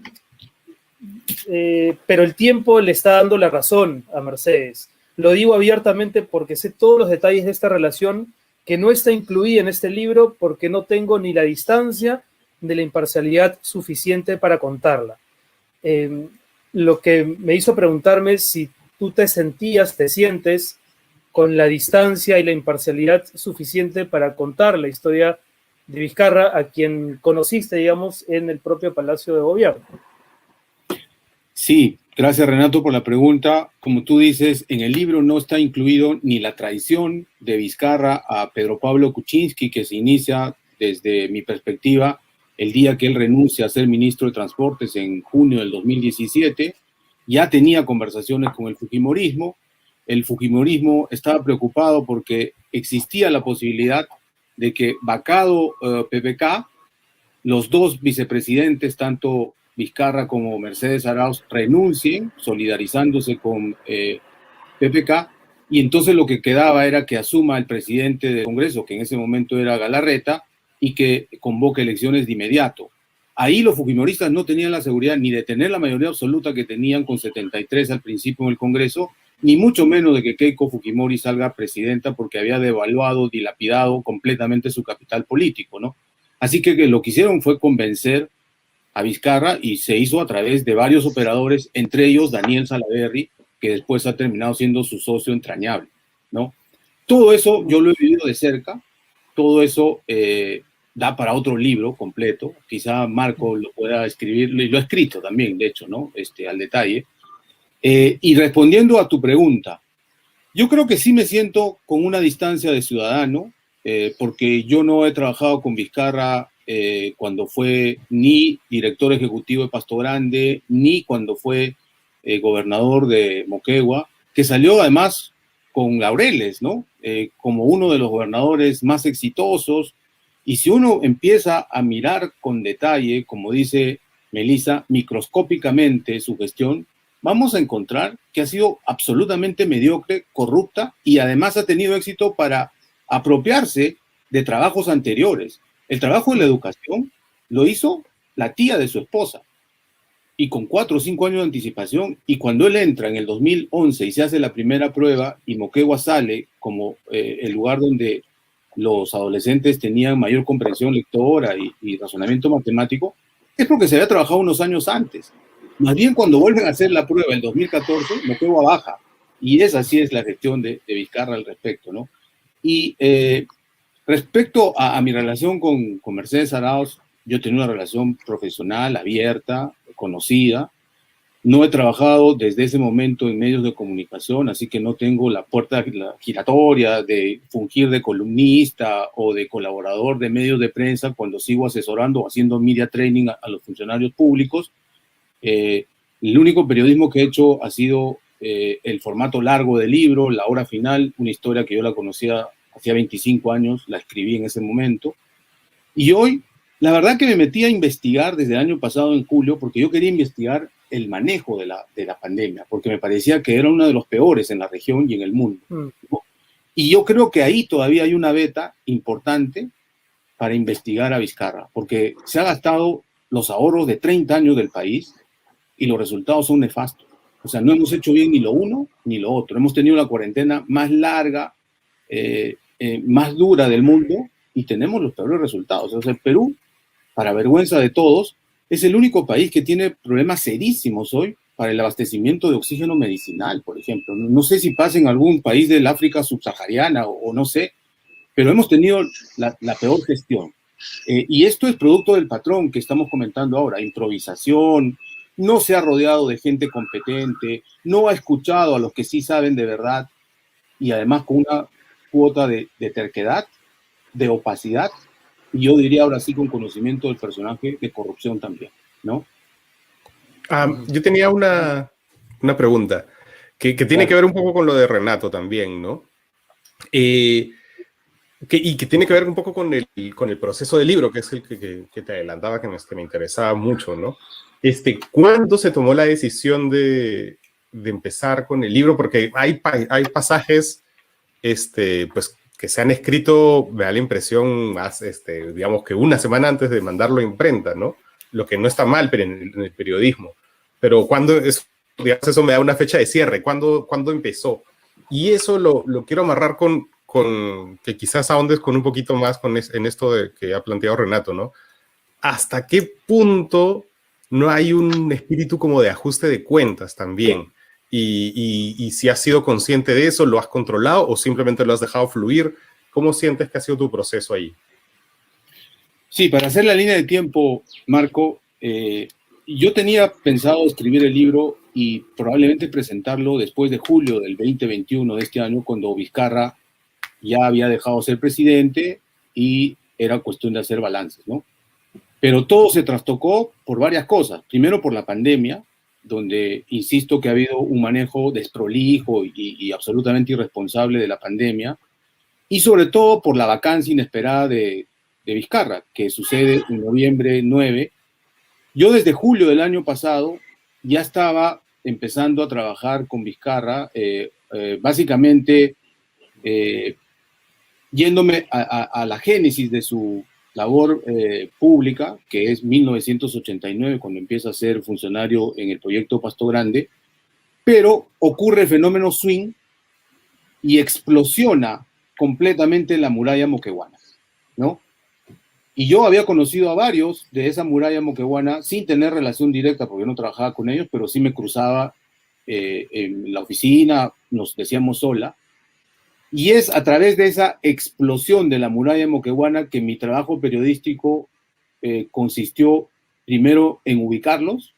el tiempo le está dando la razón a Mercedes. Lo digo abiertamente porque sé todos los detalles de esta relación que no está incluida en este libro porque no tengo ni la distancia de la imparcialidad suficiente para contarla. Lo que me hizo preguntarme si tú te sientes con la distancia y la imparcialidad suficiente para contar la historia de Vizcarra, a quien conociste, digamos, en el propio Palacio de Gobierno. Sí, gracias Renato por la pregunta. Como tú dices, en el libro no está incluido ni la traición de Vizcarra a Pedro Pablo Kuczynski, que se inicia desde mi perspectiva el día que él renuncia a ser ministro de Transportes en junio del 2017. Ya tenía conversaciones con el fujimorismo. El fujimorismo estaba preocupado porque existía la posibilidad de que, vacado PPK, los dos vicepresidentes, tanto Vizcarra como Mercedes Araoz, renuncien, solidarizándose con PPK, y entonces lo que quedaba era que asuma el presidente del Congreso, que en ese momento era Galarreta, y que convoque elecciones de inmediato. Ahí los fujimoristas no tenían la seguridad ni de tener la mayoría absoluta que tenían con 73 al principio en el Congreso, ni mucho menos de que Keiko Fujimori salga presidenta porque había devaluado, dilapidado completamente su capital político, ¿no? Así que lo que hicieron fue convencer a Vizcarra y se hizo a través de varios operadores, entre ellos Daniel Salaverry, que después ha terminado siendo su socio entrañable, ¿no? Todo eso yo lo he vivido de cerca, todo eso da para otro libro completo, quizá Marco lo pueda escribir, y lo ha escrito también, de hecho, ¿no? Al detalle. Y respondiendo a tu pregunta, yo creo que sí me siento con una distancia de ciudadano, porque yo no he trabajado con Vizcarra cuando fue ni director ejecutivo de Pasto Grande, ni cuando fue gobernador de Moquegua, que salió además con laureles, ¿no? Como uno de los gobernadores más exitosos. Y si uno empieza a mirar con detalle, como dice Melissa, microscópicamente su gestión, vamos a encontrar que ha sido absolutamente mediocre, corrupta, y además ha tenido éxito para apropiarse de trabajos anteriores. El trabajo de la educación lo hizo la tía de su esposa, y con 4 o 5 años de anticipación, y cuando él entra en el 2011 y se hace la primera prueba, y Moquegua sale como el lugar donde los adolescentes tenían mayor comprensión lectora y razonamiento matemático, es porque se había trabajado unos años antes. Más bien cuando vuelven a hacer la prueba en 2014, Moquegua baja, y esa sí es la gestión de Vizcarra al respecto, ¿no? Y respecto a mi relación con Mercedes Araoz, yo tenía una relación profesional, abierta, conocida. No he trabajado desde ese momento en medios de comunicación, así que no tengo la puerta giratoria de fungir de columnista o de colaborador de medios de prensa cuando sigo asesorando o haciendo media training a los funcionarios públicos. El único periodismo que he hecho ha sido el formato largo del libro, La Hora Final, una historia que yo la conocía hacía 25 años, la escribí en ese momento. Y hoy, la verdad que me metí a investigar desde el año pasado en julio, porque yo quería investigar el manejo de la pandemia, porque me parecía que era uno de los peores en la región y en el mundo, ¿no? Y yo creo que ahí todavía hay una beta importante para investigar a Vizcarra, porque se ha gastado los ahorros de 30 años del país y los resultados son nefastos. O sea, no hemos hecho bien ni lo uno ni lo otro. Hemos tenido la cuarentena más larga, más dura del mundo y tenemos los peores resultados. O sea, el Perú, para vergüenza de todos, es el único país que tiene problemas serísimos hoy para el abastecimiento de oxígeno medicinal, por ejemplo. No sé si pasa en algún país del África subsahariana o no sé, pero hemos tenido la peor gestión. Y esto es producto del patrón que estamos comentando ahora, improvisación, no se ha rodeado de gente competente, no ha escuchado a los que sí saben de verdad y además con una cuota de terquedad, de opacidad, y yo diría ahora sí con conocimiento del personaje de corrupción también, ¿no? Yo tenía una pregunta que tiene que ver un poco con lo de Renato también, ¿no? Y que tiene que ver un poco con el proceso del libro, que es el que te adelantaba, que me interesaba mucho, ¿no? ¿Cuándo se tomó la decisión de empezar con el libro? Porque hay pasajes pues, que se han escrito, me da la impresión, digamos que una semana antes de mandarlo a imprenta, ¿no? Lo que no está mal pero en el periodismo. Pero digamos, eso me da una fecha de cierre. ¿Cuándo empezó? Y eso lo quiero amarrar con que quizás ahondes con un poquito más en esto que ha planteado Renato, ¿no? ¿Hasta qué punto no hay un espíritu como de ajuste de cuentas también? Y si has sido consciente de eso, ¿lo has controlado o simplemente lo has dejado fluir? ¿Cómo sientes que ha sido tu proceso ahí? Sí, para hacer la línea de tiempo, Marco, yo tenía pensado escribir el libro y probablemente presentarlo después de julio del 2021 de este año, cuando Vizcarra ya había dejado de ser presidente y era cuestión de hacer balances, ¿no? Pero todo se trastocó por varias cosas. Primero por la pandemia, donde insisto que ha habido un manejo desprolijo y absolutamente irresponsable de la pandemia, y sobre todo por la vacancia inesperada de Vizcarra, que sucede en noviembre 9. Yo desde julio del año pasado ya estaba empezando a trabajar con Vizcarra, básicamente yéndome a la génesis de su labor pública, que es 1989, cuando empieza a ser funcionario en el proyecto Pasto Grande, pero ocurre el fenómeno swing y explosiona completamente la muralla moqueguana, ¿no? Y yo había conocido a varios de esa muralla moqueguana sin tener relación directa, porque yo no trabajaba con ellos, pero sí me cruzaba en la oficina, nos decíamos hola. Y es a través de esa explosión de la muralla moqueguana que mi trabajo periodístico consistió primero en ubicarlos.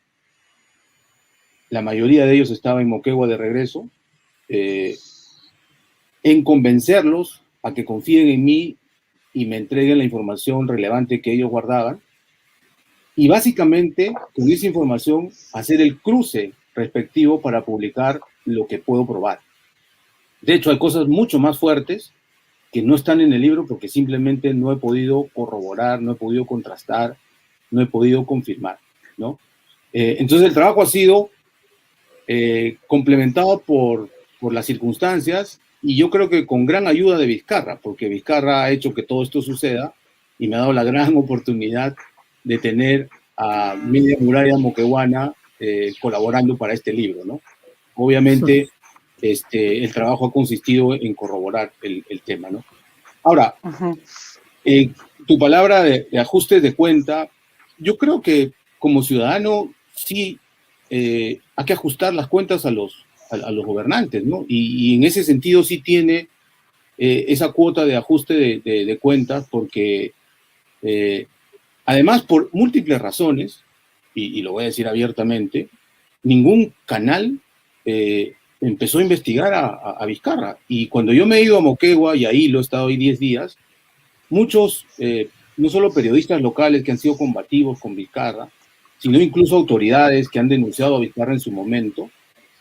La mayoría de ellos estaba en Moquegua de regreso. En convencerlos a que confíen en mí y me entreguen la información relevante que ellos guardaban. Y básicamente, con esa información, hacer el cruce respectivo para publicar lo que puedo probar. De hecho, hay cosas mucho más fuertes que no están en el libro porque simplemente no he podido corroborar, no he podido contrastar, no he podido confirmar, ¿no? Entonces el trabajo ha sido complementado por las circunstancias y yo creo que con gran ayuda de Vizcarra, porque Vizcarra ha hecho que todo esto suceda y me ha dado la gran oportunidad de tener a media muralla moqueguana colaborando para este libro, ¿no? Obviamente... el trabajo ha consistido en corroborar el tema, ¿no? Ahora, tu palabra de ajustes de cuenta, yo creo que como ciudadano sí hay que ajustar las cuentas a los gobernantes, ¿no? Y en ese sentido sí tiene esa cuota de ajuste de cuentas porque además por múltiples razones, y lo voy a decir abiertamente, ningún canal empezó a investigar a Vizcarra. Y cuando yo me he ido a Moquegua, y ahí lo he estado ahí 10 días, muchos, no solo periodistas locales que han sido combativos con Vizcarra, sino incluso autoridades que han denunciado a Vizcarra en su momento,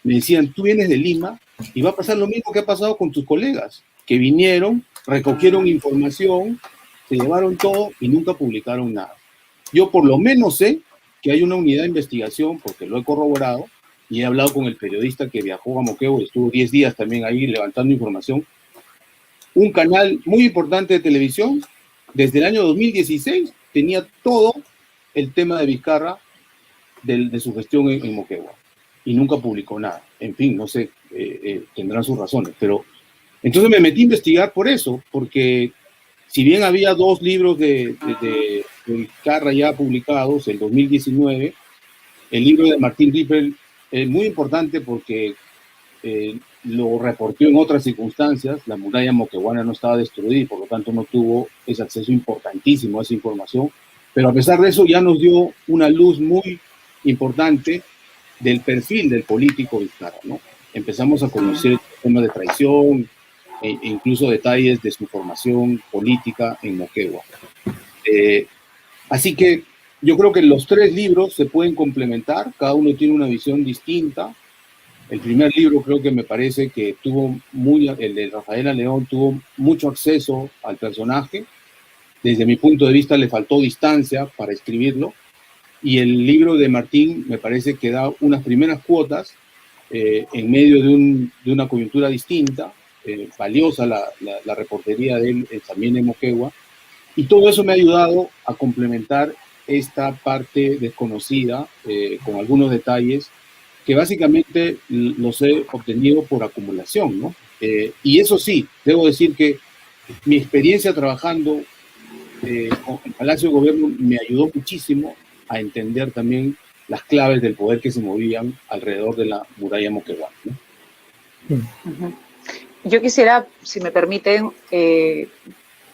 me decían, tú vienes de Lima y va a pasar lo mismo que ha pasado con tus colegas, que vinieron, recogieron información, se llevaron todo y nunca publicaron nada. Yo por lo menos sé que hay una unidad de investigación, porque lo he corroborado, y he hablado con el periodista que viajó a Moquegua y estuvo 10 días también ahí levantando información. Un canal muy importante de televisión desde el año 2016 tenía todo el tema de Vizcarra de su gestión en Moquegua y nunca publicó nada. En fin, no sé, tendrán sus razones, pero entonces me metí a investigar por eso, porque si bien había 2 libros de Vizcarra ya publicados en 2019, el libro de Martín Riffel es muy importante porque lo reportó en otras circunstancias. La muralla moqueguana no estaba destruida y por lo tanto no tuvo ese acceso importantísimo a esa información, pero a pesar de eso ya nos dio una luz muy importante del perfil del político Vizcarra, ¿no? Empezamos a conocer temas de traición e incluso detalles de su formación política en Moquegua. Así que yo creo que los 3 libros se pueden complementar, cada uno tiene una visión distinta. El primer libro creo que me parece que el de Rafaela León tuvo mucho acceso al personaje. Desde mi punto de vista le faltó distancia para escribirlo. Y el libro de Martín me parece que da unas primeras cuotas en medio de una coyuntura distinta, valiosa la reportería de él también en Moquegua. Y todo eso me ha ayudado a complementar esta parte desconocida con algunos detalles que básicamente los he obtenido por acumulación, ¿no? Y eso sí, debo decir que mi experiencia trabajando con el Palacio de Gobierno me ayudó muchísimo a entender también las claves del poder que se movían alrededor de la muralla moqueguana, ¿no? Yo quisiera, si me permiten,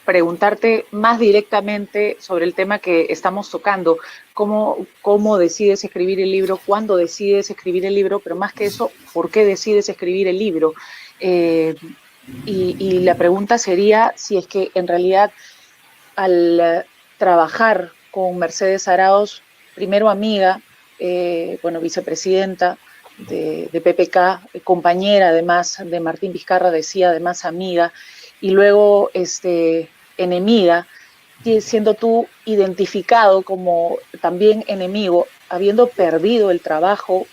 preguntarte más directamente sobre el tema que estamos tocando. ¿Cómo decides escribir el libro? ¿Cuándo decides escribir el libro? Pero más que eso, ¿por qué decides escribir el libro? Y la pregunta sería si es que en realidad al trabajar con Mercedes Arauz, primero amiga, vicepresidenta de PPK, compañera además de Martín Vizcarra, decía además amiga, y luego enemiga, siendo tú identificado como también enemigo, habiendo perdido el trabajo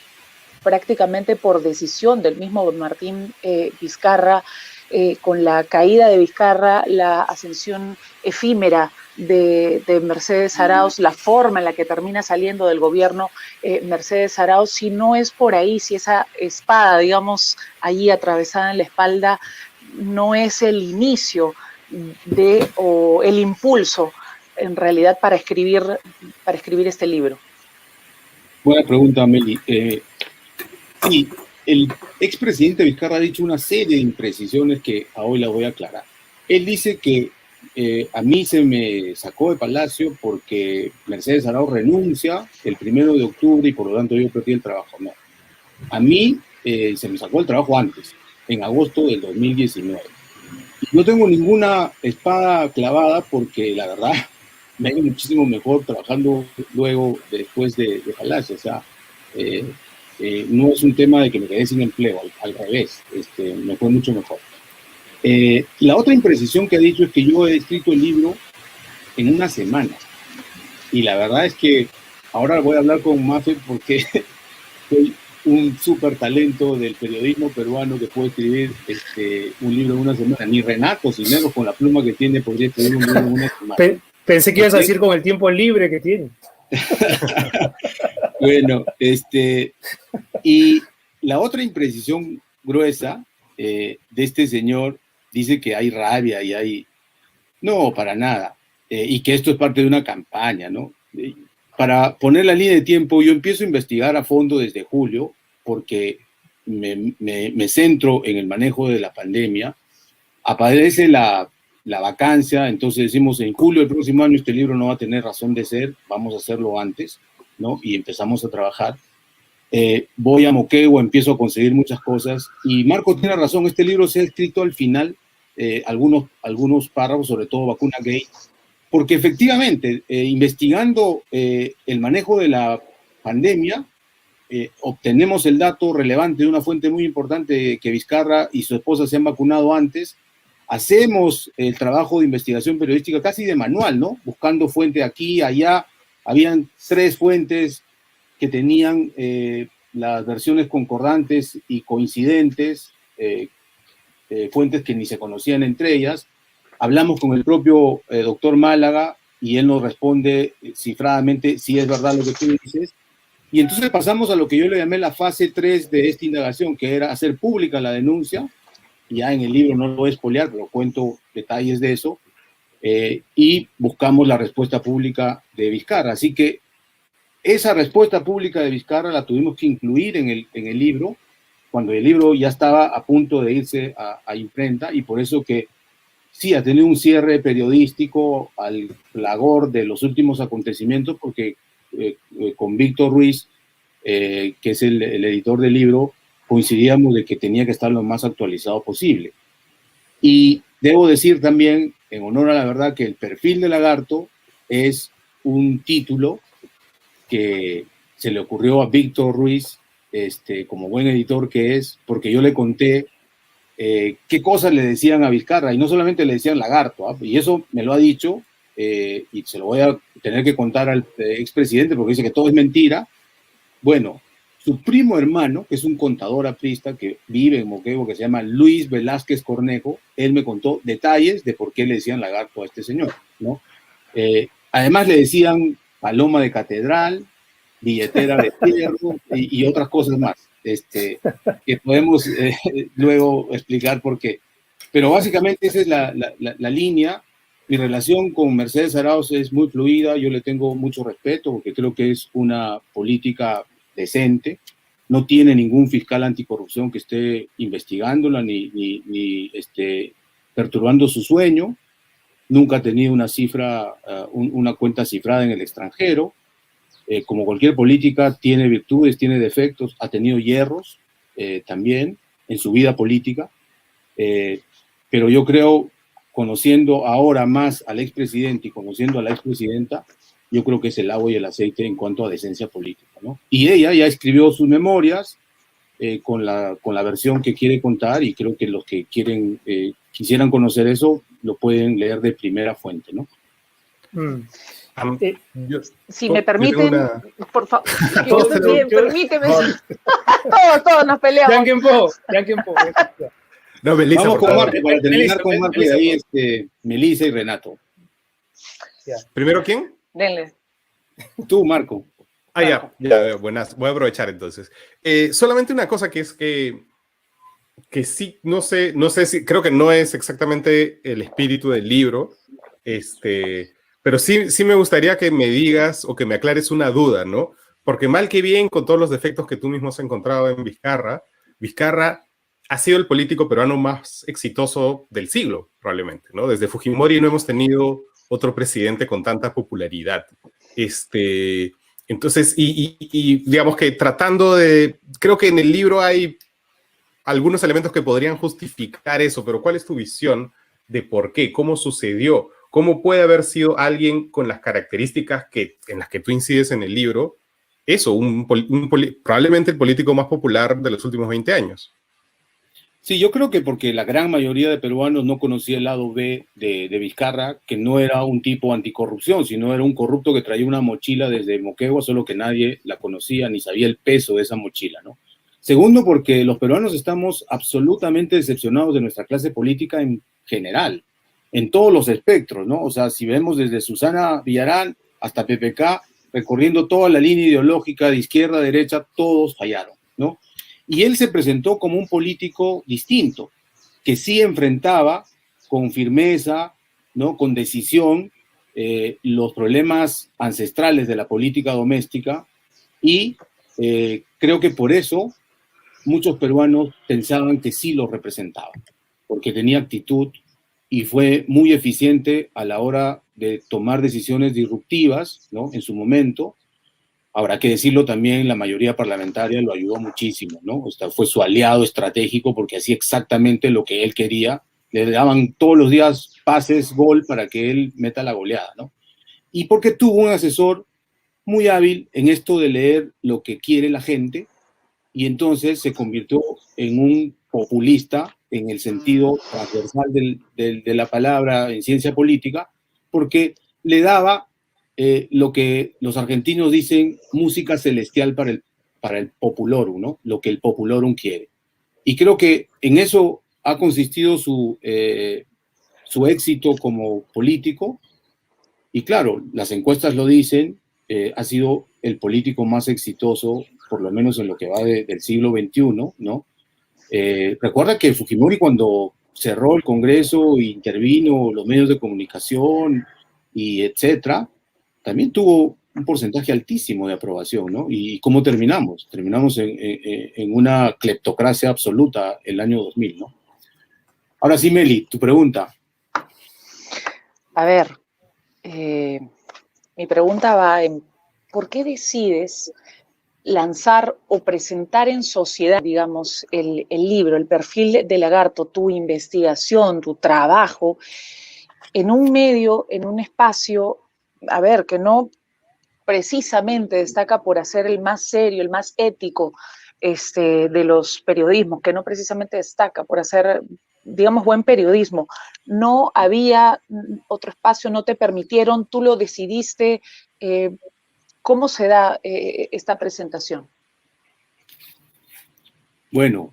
prácticamente por decisión del mismo Martín Vizcarra, con la caída de Vizcarra, la ascensión efímera de Mercedes Arauz, la forma en la que termina saliendo del gobierno Mercedes Arauz, si no es por ahí, si esa espada, digamos, allí atravesada en la espalda, no es el inicio o el impulso, en realidad, para escribir este libro. Buena pregunta, Meli. Sí, el expresidente Vizcarra ha dicho una serie de imprecisiones que hoy las voy a aclarar. Él dice que a mí se me sacó de Palacio porque Mercedes Arauz renuncia el 1 de octubre y por lo tanto yo perdí el trabajo. No. A mí se me sacó el trabajo antes, en agosto del 2019. Y no tengo ninguna espada clavada porque la verdad me ha ido muchísimo mejor trabajando después de Palacio. O sea, no es un tema de que me quedé sin empleo, al revés, me fue mucho mejor. La otra imprecisión que ha dicho es que yo he escrito el libro en una semana. Y la verdad es que ahora voy a hablar con Mafe porque soy un súper talento del periodismo peruano que puede escribir un libro en una semana. Ni Renato Cisneros, con la pluma que tiene, podría escribir un libro en una semana. Pensé que ibas a decir con el tiempo libre que tiene. Bueno, y la otra imprecisión gruesa de este señor dice que hay rabia y hay... No, para nada. Y que esto es parte de una campaña, ¿no? Para poner la línea de tiempo, yo empiezo a investigar a fondo desde julio, porque me centro en el manejo de la pandemia. Aparece la vacancia, entonces decimos en julio del próximo año este libro no va a tener razón de ser, vamos a hacerlo antes, ¿no? Y empezamos a trabajar. Voy a Moquegua, empiezo a conseguir muchas cosas, y Marco tiene razón, este libro se ha escrito al final, algunos párrafos, sobre todo Vacuna Gate, porque efectivamente, investigando el manejo de la pandemia, obtenemos el dato relevante de una fuente muy importante, que Vizcarra y su esposa se han vacunado antes. Hacemos el trabajo de investigación periodística casi de manual, ¿no? Buscando fuente aquí, allá. Habían 3 fuentes que tenían las versiones concordantes y coincidentes, fuentes que ni se conocían entre ellas. hablamos con el propio doctor Málaga y él nos responde cifradamente si es verdad lo que tú dices. Y entonces pasamos a lo que yo le llamé la fase 3 de esta indagación, que era hacer pública la denuncia. Ya en el libro no lo voy a espolear, pero cuento detalles de eso. Y buscamos la respuesta pública de Vizcarra. Así que esa respuesta pública de Vizcarra la tuvimos que incluir en el libro, cuando el libro ya estaba a punto de irse a imprenta, y por eso que sí ha tenido un cierre periodístico al fragor de los últimos acontecimientos, porque con Víctor Ruiz, que es el editor del libro, coincidíamos de que tenía que estar lo más actualizado posible. Y debo decir también, en honor a la verdad, que el perfil de Lagarto es un título que se le ocurrió a Víctor Ruiz, como buen editor que es, porque yo le conté qué cosas le decían a Vizcarra, y no solamente le decían Lagarto, y eso me lo ha dicho, y se lo voy a tener que contar al expresidente porque dice que todo es mentira. Bueno, su primo hermano, que es un contador aprista que vive en Moquegua, que se llama Luis Velázquez Cornejo, él me contó detalles de por qué le decían Lagarto a este señor, ¿no? Además le decían paloma de catedral, billetera de fierro y otras cosas más, que podemos luego explicar por qué. Pero básicamente esa es la línea. Mi relación con Mercedes Arauz es muy fluida, yo le tengo mucho respeto porque creo que es una política decente, no tiene ningún fiscal anticorrupción que esté investigándola ni perturbando su sueño, nunca ha tenido una cuenta cifrada en el extranjero. Como cualquier política, tiene virtudes, tiene defectos, ha tenido hierros también en su vida política, pero yo creo, conociendo ahora más al expresidente y conociendo a la expresidenta, yo creo que es el agua y el aceite en cuanto a decencia política, ¿no? Y ella ya escribió sus memorias con la versión que quiere contar, y creo que los que quisieran conocer eso lo pueden leer de primera fuente, ¿no? Si me permiten, por favor, permíteme. No. Todos nos peleamos. Yanquempo. No, Melissa, vamos con Marco, para terminar Melissa, con Marco, y ahí Melissa y Renato. ¿Primero quién? Denle. Tú, Marco. Ya, buenas. Voy a aprovechar entonces. Solamente una cosa que es que sí, no sé si, creo que no es exactamente el espíritu del libro, pero sí me gustaría que me digas o que me aclares una duda, ¿no? Porque mal que bien, con todos los defectos que tú mismo has encontrado en Vizcarra ha sido el político peruano más exitoso del siglo, probablemente, ¿no? Desde Fujimori no hemos tenido otro presidente con tanta popularidad. Entonces, y digamos que creo que en el libro hay algunos elementos que podrían justificar eso, pero ¿cuál es tu visión de por qué? ¿Cómo sucedió? ¿Cómo puede haber sido alguien con las características en las que tú incides en el libro? Eso, probablemente el político más popular de los últimos 20 años. Sí, yo creo que porque la gran mayoría de peruanos no conocía el lado B de Vizcarra, que no era un tipo anticorrupción, sino era un corrupto que traía una mochila desde Moquegua, solo que nadie la conocía ni sabía el peso de esa mochila, ¿no? Segundo, porque los peruanos estamos absolutamente decepcionados de nuestra clase política en general, en todos los espectros, ¿no? O sea, si vemos desde Susana Villarán hasta PPK, recorriendo toda la línea ideológica de izquierda a derecha, todos fallaron, ¿no? Y él se presentó como un político distinto, que sí enfrentaba con firmeza, ¿no? Con decisión, los problemas ancestrales de la política doméstica, y creo que por eso muchos peruanos pensaban que sí lo representaba, porque tenía actitud y fue muy eficiente a la hora de tomar decisiones disruptivas, ¿no? En su momento. Habrá que decirlo también, la mayoría parlamentaria lo ayudó muchísimo, ¿no? O sea, fue su aliado estratégico porque hacía exactamente lo que él quería. Le daban todos los días pases, gol, para que él meta la goleada, ¿no? Y porque tuvo un asesor muy hábil en esto de leer lo que quiere la gente, y entonces se convirtió en un populista en el sentido transversal de la palabra en ciencia política, porque le daba lo que los argentinos dicen música celestial para el populorum, ¿no? Lo que el populorum quiere. Y creo que en eso ha consistido su su éxito como político, y claro, las encuestas lo dicen, ha sido el político más exitoso, por lo menos en lo que va del siglo XXI, ¿no? Recuerda que Fujimori, cuando cerró el Congreso e intervino los medios de comunicación y etcétera, también tuvo un porcentaje altísimo de aprobación, ¿no? ¿Y cómo terminamos? Terminamos en una cleptocracia absoluta el año 2000, ¿no? Ahora sí, Meli, tu pregunta. A ver, mi pregunta va en ¿por qué decides lanzar o presentar en sociedad, digamos, el libro, el perfil de Lagarto, tu investigación, tu trabajo, en un medio, en un espacio, a ver, que no precisamente destaca por ser el más serio, el más ético de los periodismos, que no precisamente destaca por hacer, digamos, buen periodismo? No había otro espacio, no te permitieron, tú lo decidiste. ¿Cómo se da esta presentación? Bueno,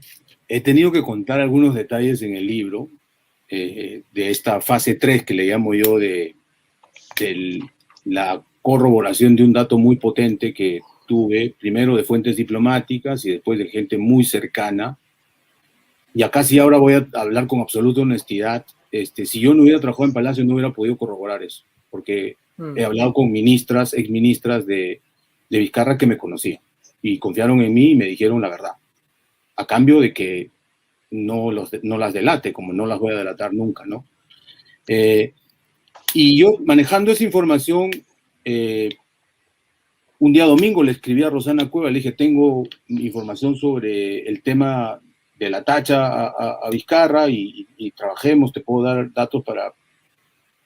he tenido que contar algunos detalles en el libro de esta fase 3 que le llamo yo de la corroboración de un dato muy potente que tuve, primero de fuentes diplomáticas y después de gente muy cercana. Y acá sí ahora voy a hablar con absoluta honestidad. Si yo no hubiera trabajado en Palacio no hubiera podido corroborar eso, porque he hablado con ministras, exministras de Vizcarra que me conocían y confiaron en mí y me dijeron la verdad, a cambio de que no las delate, como no las voy a delatar nunca, ¿no? Y yo, manejando esa información, un día domingo le escribí a Rosana Cueva, le dije, tengo información sobre el tema de la tacha a Vizcarra y trabajemos, te puedo dar datos para...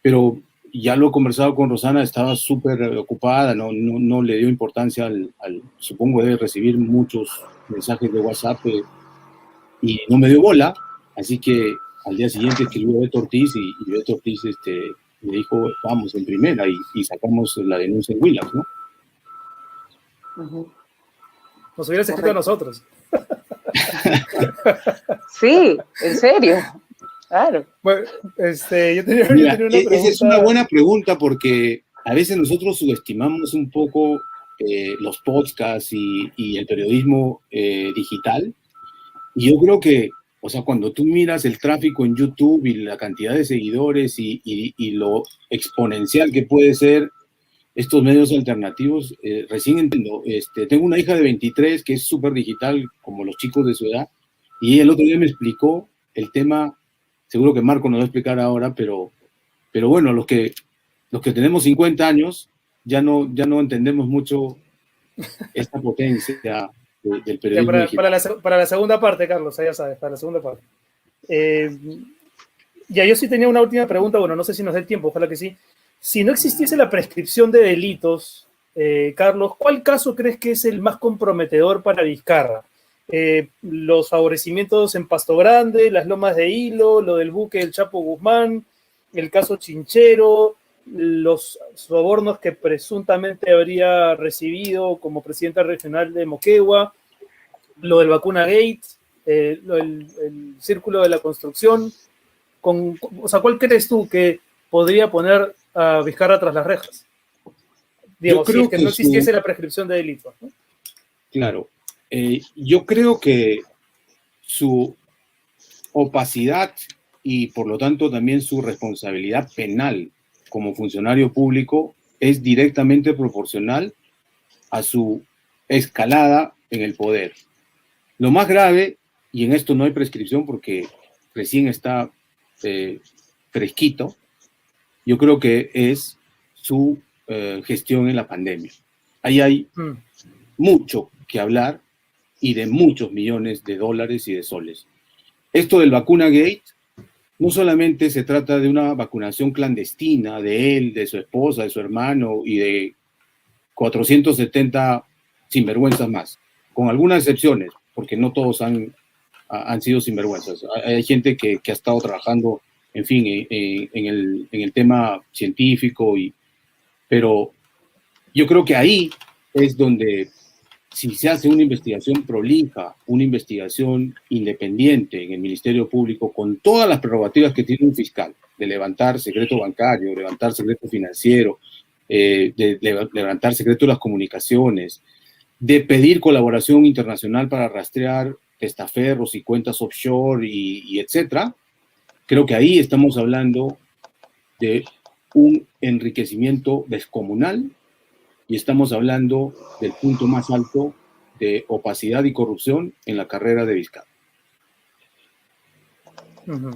Pero ya lo he conversado con Rosana, estaba súper ocupada, no le dio importancia supongo debe recibir muchos mensajes de WhatsApp y no me dio bola, así que al día siguiente escribió a Beto Ortiz y Beto Ortiz me dijo, vamos en primera y sacamos la denuncia en Willax, ¿no? Nos hubieras escrito a nosotros. Sí, en serio. Claro. Bueno, yo tenía una pregunta. Esa es una buena pregunta porque a veces nosotros subestimamos un poco los podcasts y el periodismo digital. Y yo creo que, o sea, cuando tú miras el tráfico en YouTube y la cantidad de seguidores y lo exponencial que puede ser estos medios alternativos, recién entiendo. Tengo una hija de 23 que es súper digital, como los chicos de su edad, y el otro día me explicó el tema. Seguro que Marco nos va a explicar ahora, pero bueno, los que tenemos 50 años ya no entendemos mucho esta potencia del periodismo digital. Para la segunda parte, Carlos, ya sabes, para la segunda parte. Ya, yo sí tenía una última pregunta, bueno, no sé si nos da el tiempo, ojalá que sí. Si no existiese la prescripción de delitos, Carlos, ¿cuál caso crees que es el más comprometedor para Vizcarra? Los favorecimientos en Pasto Grande, las lomas de Hilo, lo del buque del Chapo Guzmán, el caso Chinchero, los sobornos que presuntamente habría recibido como presidenta regional de Moquegua, lo del Vacuna Gate, el círculo de la construcción. O sea, ¿cuál crees tú que podría poner a Vizcarra tras las rejas? Digamos, si es que no existiese la prescripción de delitos, ¿no? Claro. Yo creo que su opacidad y por lo tanto también su responsabilidad penal como funcionario público es directamente proporcional a su escalada en el poder. Lo más grave, y en esto no hay prescripción porque recién está fresquito, yo creo que es su gestión en la pandemia. Ahí hay mucho que hablar y de muchos millones de dólares y de soles. Esto del Vacuna Gate no solamente se trata de una vacunación clandestina de él, de su esposa, de su hermano y de 470 sinvergüenzas más, con algunas excepciones, porque no todos han sido sinvergüenzas. Hay gente que ha estado trabajando, en fin, en el tema científico, pero yo creo que ahí es donde, si se hace una investigación prolija, una investigación independiente en el Ministerio Público, con todas las prerrogativas que tiene un fiscal, de levantar secreto bancario, levantar secreto financiero, de levantar secreto de las comunicaciones, de pedir colaboración internacional para rastrear testaferros y cuentas offshore y etcétera, creo que ahí estamos hablando de un enriquecimiento descomunal y estamos hablando del punto más alto de opacidad y corrupción en la carrera de Vizcarra. Uh-huh.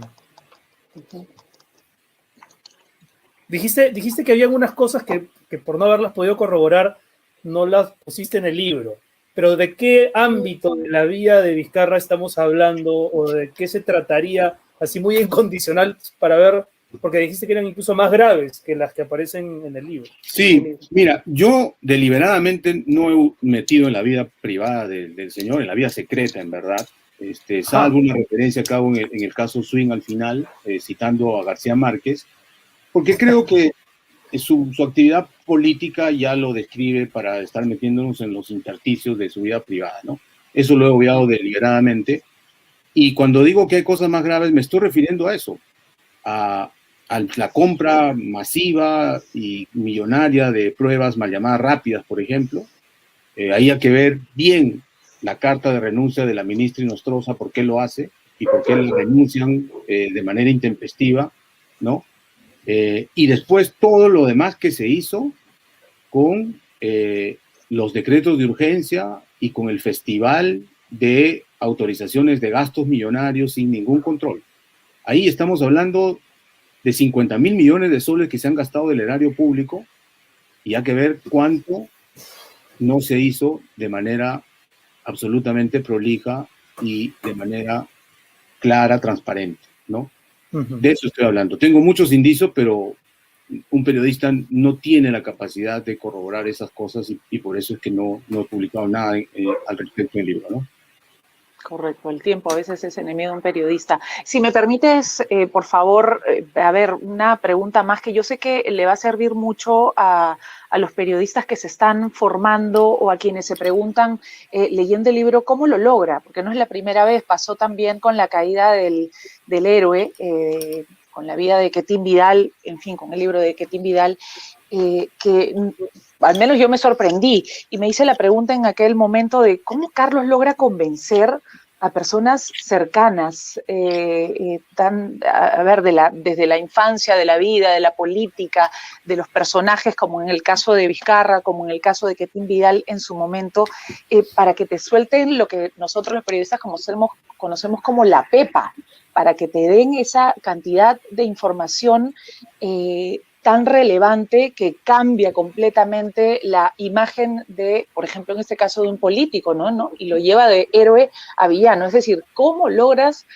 Dijiste que había algunas cosas que por no haberlas podido corroborar no las pusiste en el libro, pero ¿de qué ámbito de la vida de Vizcarra estamos hablando o de qué se trataría así muy incondicional para ver? Porque dijiste que eran incluso más graves que las que aparecen en el libro. Sí, mira, yo deliberadamente no he metido en la vida privada del señor, en la vida secreta, en verdad. Salvo una referencia que hago en el caso Swing al final, citando a García Márquez, porque creo que su actividad política ya lo describe para estar metiéndonos en los intersticios de su vida privada, ¿no? Eso lo he obviado deliberadamente. Y cuando digo que hay cosas más graves, me estoy refiriendo a eso, a la compra masiva y millonaria de pruebas mal llamadas rápidas, por ejemplo. Ahí hay que ver bien la carta de renuncia de la ministra Inostroza, por qué lo hace y por qué le renuncian de manera intempestiva, ¿no? Y después todo lo demás que se hizo con los decretos de urgencia y con el festival de autorizaciones de gastos millonarios sin ningún control. Ahí estamos hablando de 50.000 millones de soles que se han gastado del erario público y hay que ver cuánto no se hizo de manera absolutamente prolija y de manera clara, transparente, ¿no? Uh-huh. De eso estoy hablando. Tengo muchos indicios, pero un periodista no tiene la capacidad de corroborar esas cosas y por eso es que no he publicado nada al respecto del libro, ¿no? Correcto, el tiempo a veces es enemigo de un periodista. Si me permites, por favor, a ver, una pregunta más que yo sé que le va a servir mucho a los periodistas que se están formando o a quienes se preguntan, leyendo el libro, ¿cómo lo logra? Porque no es la primera vez, pasó también con la caída del héroe, con la vida de Quetín Vidal, en fin, con el libro de Quetín Vidal, que al menos yo me sorprendí y me hice la pregunta en aquel momento de cómo Carlos logra convencer a personas cercanas, desde la infancia, de la vida, de la política, de los personajes, como en el caso de Vizcarra, como en el caso de Quetín Vidal en su momento, para que te suelten lo que nosotros los periodistas conocemos como la pepa, para que te den esa cantidad de información tan relevante que cambia completamente la imagen de, por ejemplo, en este caso de un político, ¿no? Y lo lleva de héroe a villano. Es decir, ¿cómo logras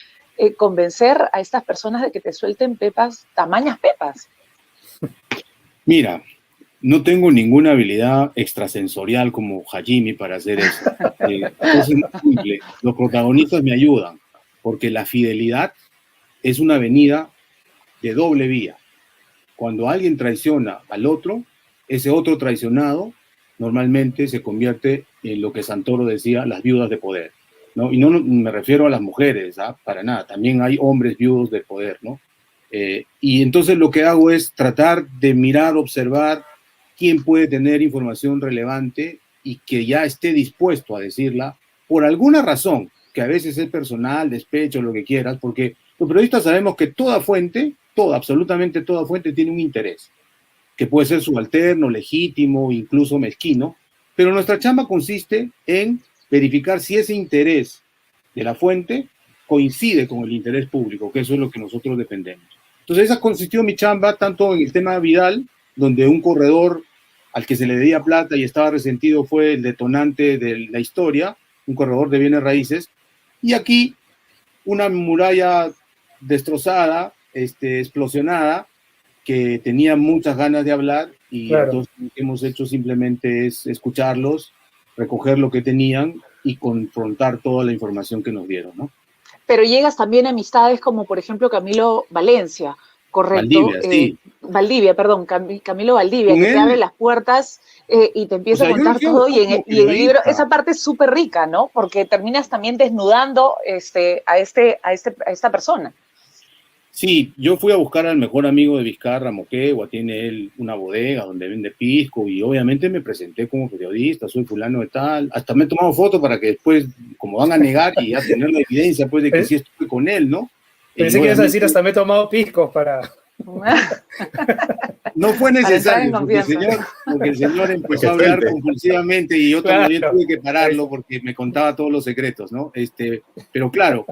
convencer a estas personas de que te suelten pepas, tamañas pepas? Mira, no tengo ninguna habilidad extrasensorial como Hajimi para hacer eso. Es simple. Los protagonistas me ayudan, porque la fidelidad es una avenida de doble vía. Cuando alguien traiciona al otro, ese otro traicionado normalmente se convierte en lo que Santoro decía, las viudas de poder, ¿no? Y no me refiero a las mujeres, para nada, también hay hombres viudos de poder, ¿no? Y entonces lo que hago es tratar de mirar, observar quién puede tener información relevante y que ya esté dispuesto a decirla por alguna razón, que a veces es personal, despecho, lo que quieras, porque los periodistas sabemos que toda fuente, absolutamente toda fuente tiene un interés, que puede ser subalterno, legítimo, incluso mezquino, pero nuestra chamba consiste en verificar si ese interés de la fuente coincide con el interés público, que eso es lo que nosotros defendemos. Entonces esa consistió mi chamba, tanto en el tema de Vidal, donde un corredor al que se le debía plata y estaba resentido fue el detonante de la historia, un corredor de bienes raíces, y aquí una muralla destrozada, explosionada, que tenía muchas ganas de hablar y claro. Entonces lo que hemos hecho simplemente es escucharlos, recoger lo que tenían y confrontar toda la información que nos dieron, ¿no? Pero llegas también a amistades como, por ejemplo, Camilo Valencia, ¿correcto? Valdivia, sí. Camilo Valdivia, que te abre las puertas y te empieza a contar todo, y en el libro esa parte es súper rica, ¿no? Porque terminas también desnudando a esta persona. Sí, yo fui a buscar al mejor amigo de Vizcarra, Moquegua, tiene él una bodega donde vende pisco y obviamente me presenté como periodista, soy fulano de tal, hasta me he tomado fotos para que después, como van a negar y ya tener la evidencia pues de que sí estuve con él, ¿no? Pensé que ibas a decir hasta me he tomado piscos para... No fue necesario, porque el señor empezó a hablar compulsivamente y yo también tuve que pararlo porque me contaba todos los secretos, ¿no? Pero claro,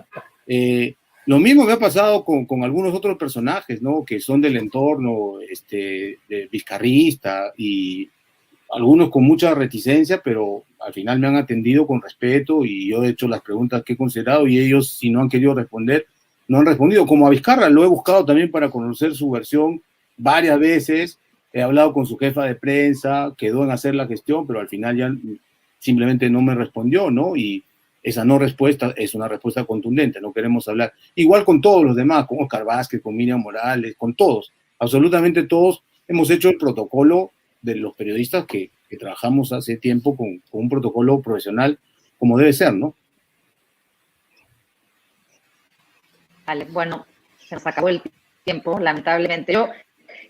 lo mismo me ha pasado con algunos otros personajes, ¿no? Que son del entorno vizcarrista y algunos con mucha reticencia, pero al final me han atendido con respeto y yo he hecho las preguntas que he considerado y ellos, si no han querido responder, no han respondido. Como a Vizcarra lo he buscado también para conocer su versión varias veces, he hablado con su jefa de prensa, quedó en hacer la gestión, pero al final ya simplemente no me respondió, ¿no? Y esa no respuesta es una respuesta contundente, no queremos hablar. Igual con todos los demás, con Oscar Vázquez, con Miriam Morales, con todos, absolutamente todos, hemos hecho el protocolo de los periodistas que trabajamos hace tiempo con un protocolo profesional como debe ser, ¿no? Vale, bueno, se nos acabó el tiempo, lamentablemente. Yo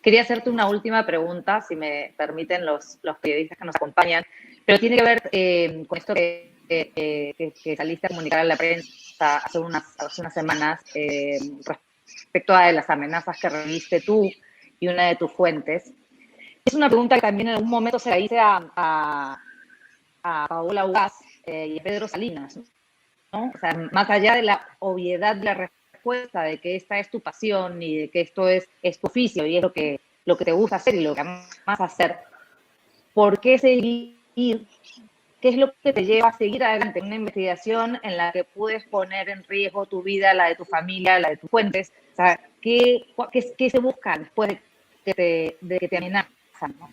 quería hacerte una última pregunta, si me permiten los periodistas que nos acompañan, pero tiene que ver con esto que saliste a comunicar a la prensa hace unas semanas respecto a las amenazas que recibiste tú y una de tus fuentes. Es una pregunta que también en algún momento se la hice a Paola Ugaz y a Pedro Salinas, ¿no? O sea, más allá de la obviedad de la respuesta de que esta es tu pasión y de que esto es tu oficio y es lo que te gusta hacer y lo que amas hacer, ¿por qué seguir? ¿Qué es lo que te lleva a seguir adelante en una investigación en la que puedes poner en riesgo tu vida, la de tu familia, la de tus fuentes? O sea, ¿qué se busca después de que te amenazan, ¿no?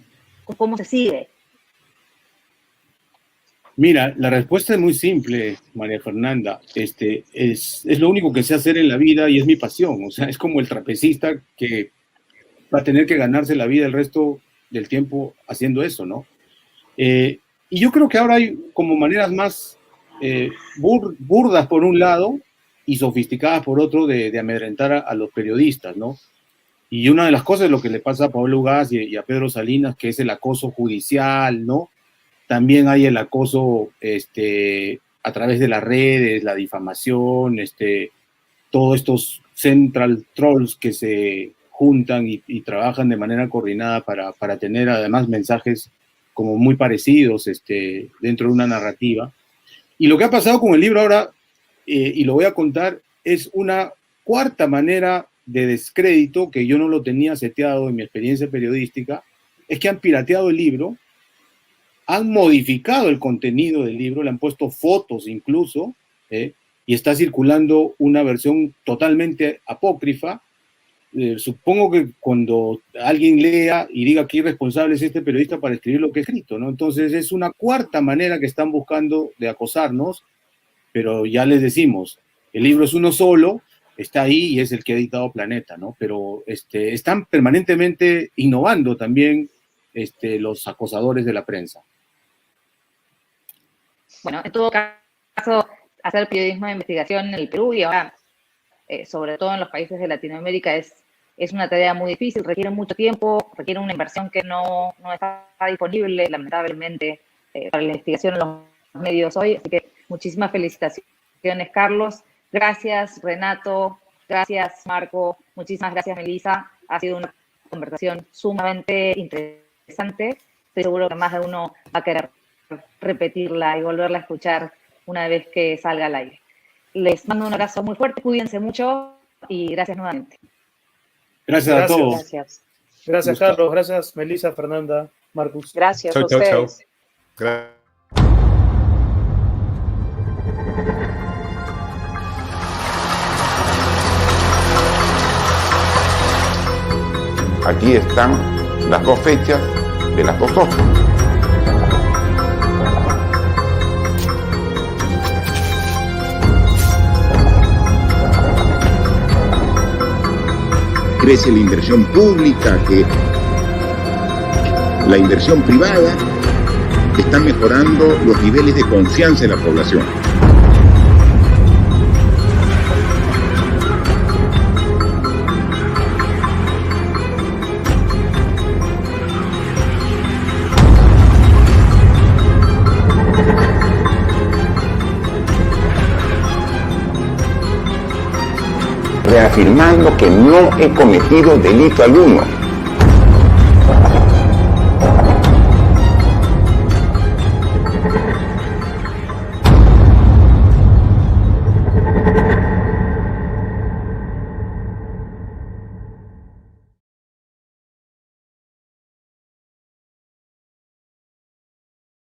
¿Cómo se sigue? Mira, la respuesta es muy simple, María Fernanda. Es lo único que sé hacer en la vida y es mi pasión. O sea, es como el trapecista que va a tener que ganarse la vida el resto del tiempo haciendo eso, ¿no? Y yo creo que ahora hay como maneras más burdas por un lado y sofisticadas por otro de amedrentar a los periodistas, ¿no? Y una de las cosas es lo que le pasa a Pablo Ugaz y a Pedro Salinas, que es el acoso judicial, ¿no? También hay el acoso a través de las redes, la difamación, todos estos central trolls que se juntan y trabajan de manera coordinada para tener además mensajes como muy parecidos dentro de una narrativa. Y lo que ha pasado con el libro ahora, y lo voy a contar, es una cuarta manera de descrédito que yo no lo tenía seteado en mi experiencia periodística, es que han pirateado el libro, han modificado el contenido del libro, le han puesto fotos incluso, y está circulando una versión totalmente apócrifa. Supongo que cuando alguien lea y diga qué irresponsable es este periodista para escribir lo que ha escrito, ¿no? Entonces es una cuarta manera que están buscando de acosarnos, pero ya les decimos, el libro es uno solo, está ahí y es el que ha editado Planeta, ¿no? Pero están permanentemente innovando también los acosadores de la prensa. Bueno, en todo caso, hacer periodismo de investigación en el Perú y ahora, sobre todo en los países de Latinoamérica, es una tarea muy difícil, requiere mucho tiempo, requiere una inversión que no está disponible, lamentablemente, para la investigación en los medios hoy. Así que muchísimas felicitaciones, Carlos. Gracias, Renato. Gracias, Marco. Muchísimas gracias, Melissa. Ha sido una conversación sumamente interesante. Estoy seguro que más de uno va a querer repetirla y volverla a escuchar una vez que salga al aire. Les mando un abrazo muy fuerte, cuídense mucho y gracias nuevamente. Gracias a todos. Gracias, Carlos. Gracias, Melissa, Fernanda, Marcus. Gracias a ustedes. Aquí están las dos fechas de las dos cosas. Crece la inversión pública, que la inversión privada está mejorando los niveles de confianza en la población. reafirmando que no he cometido delito alguno.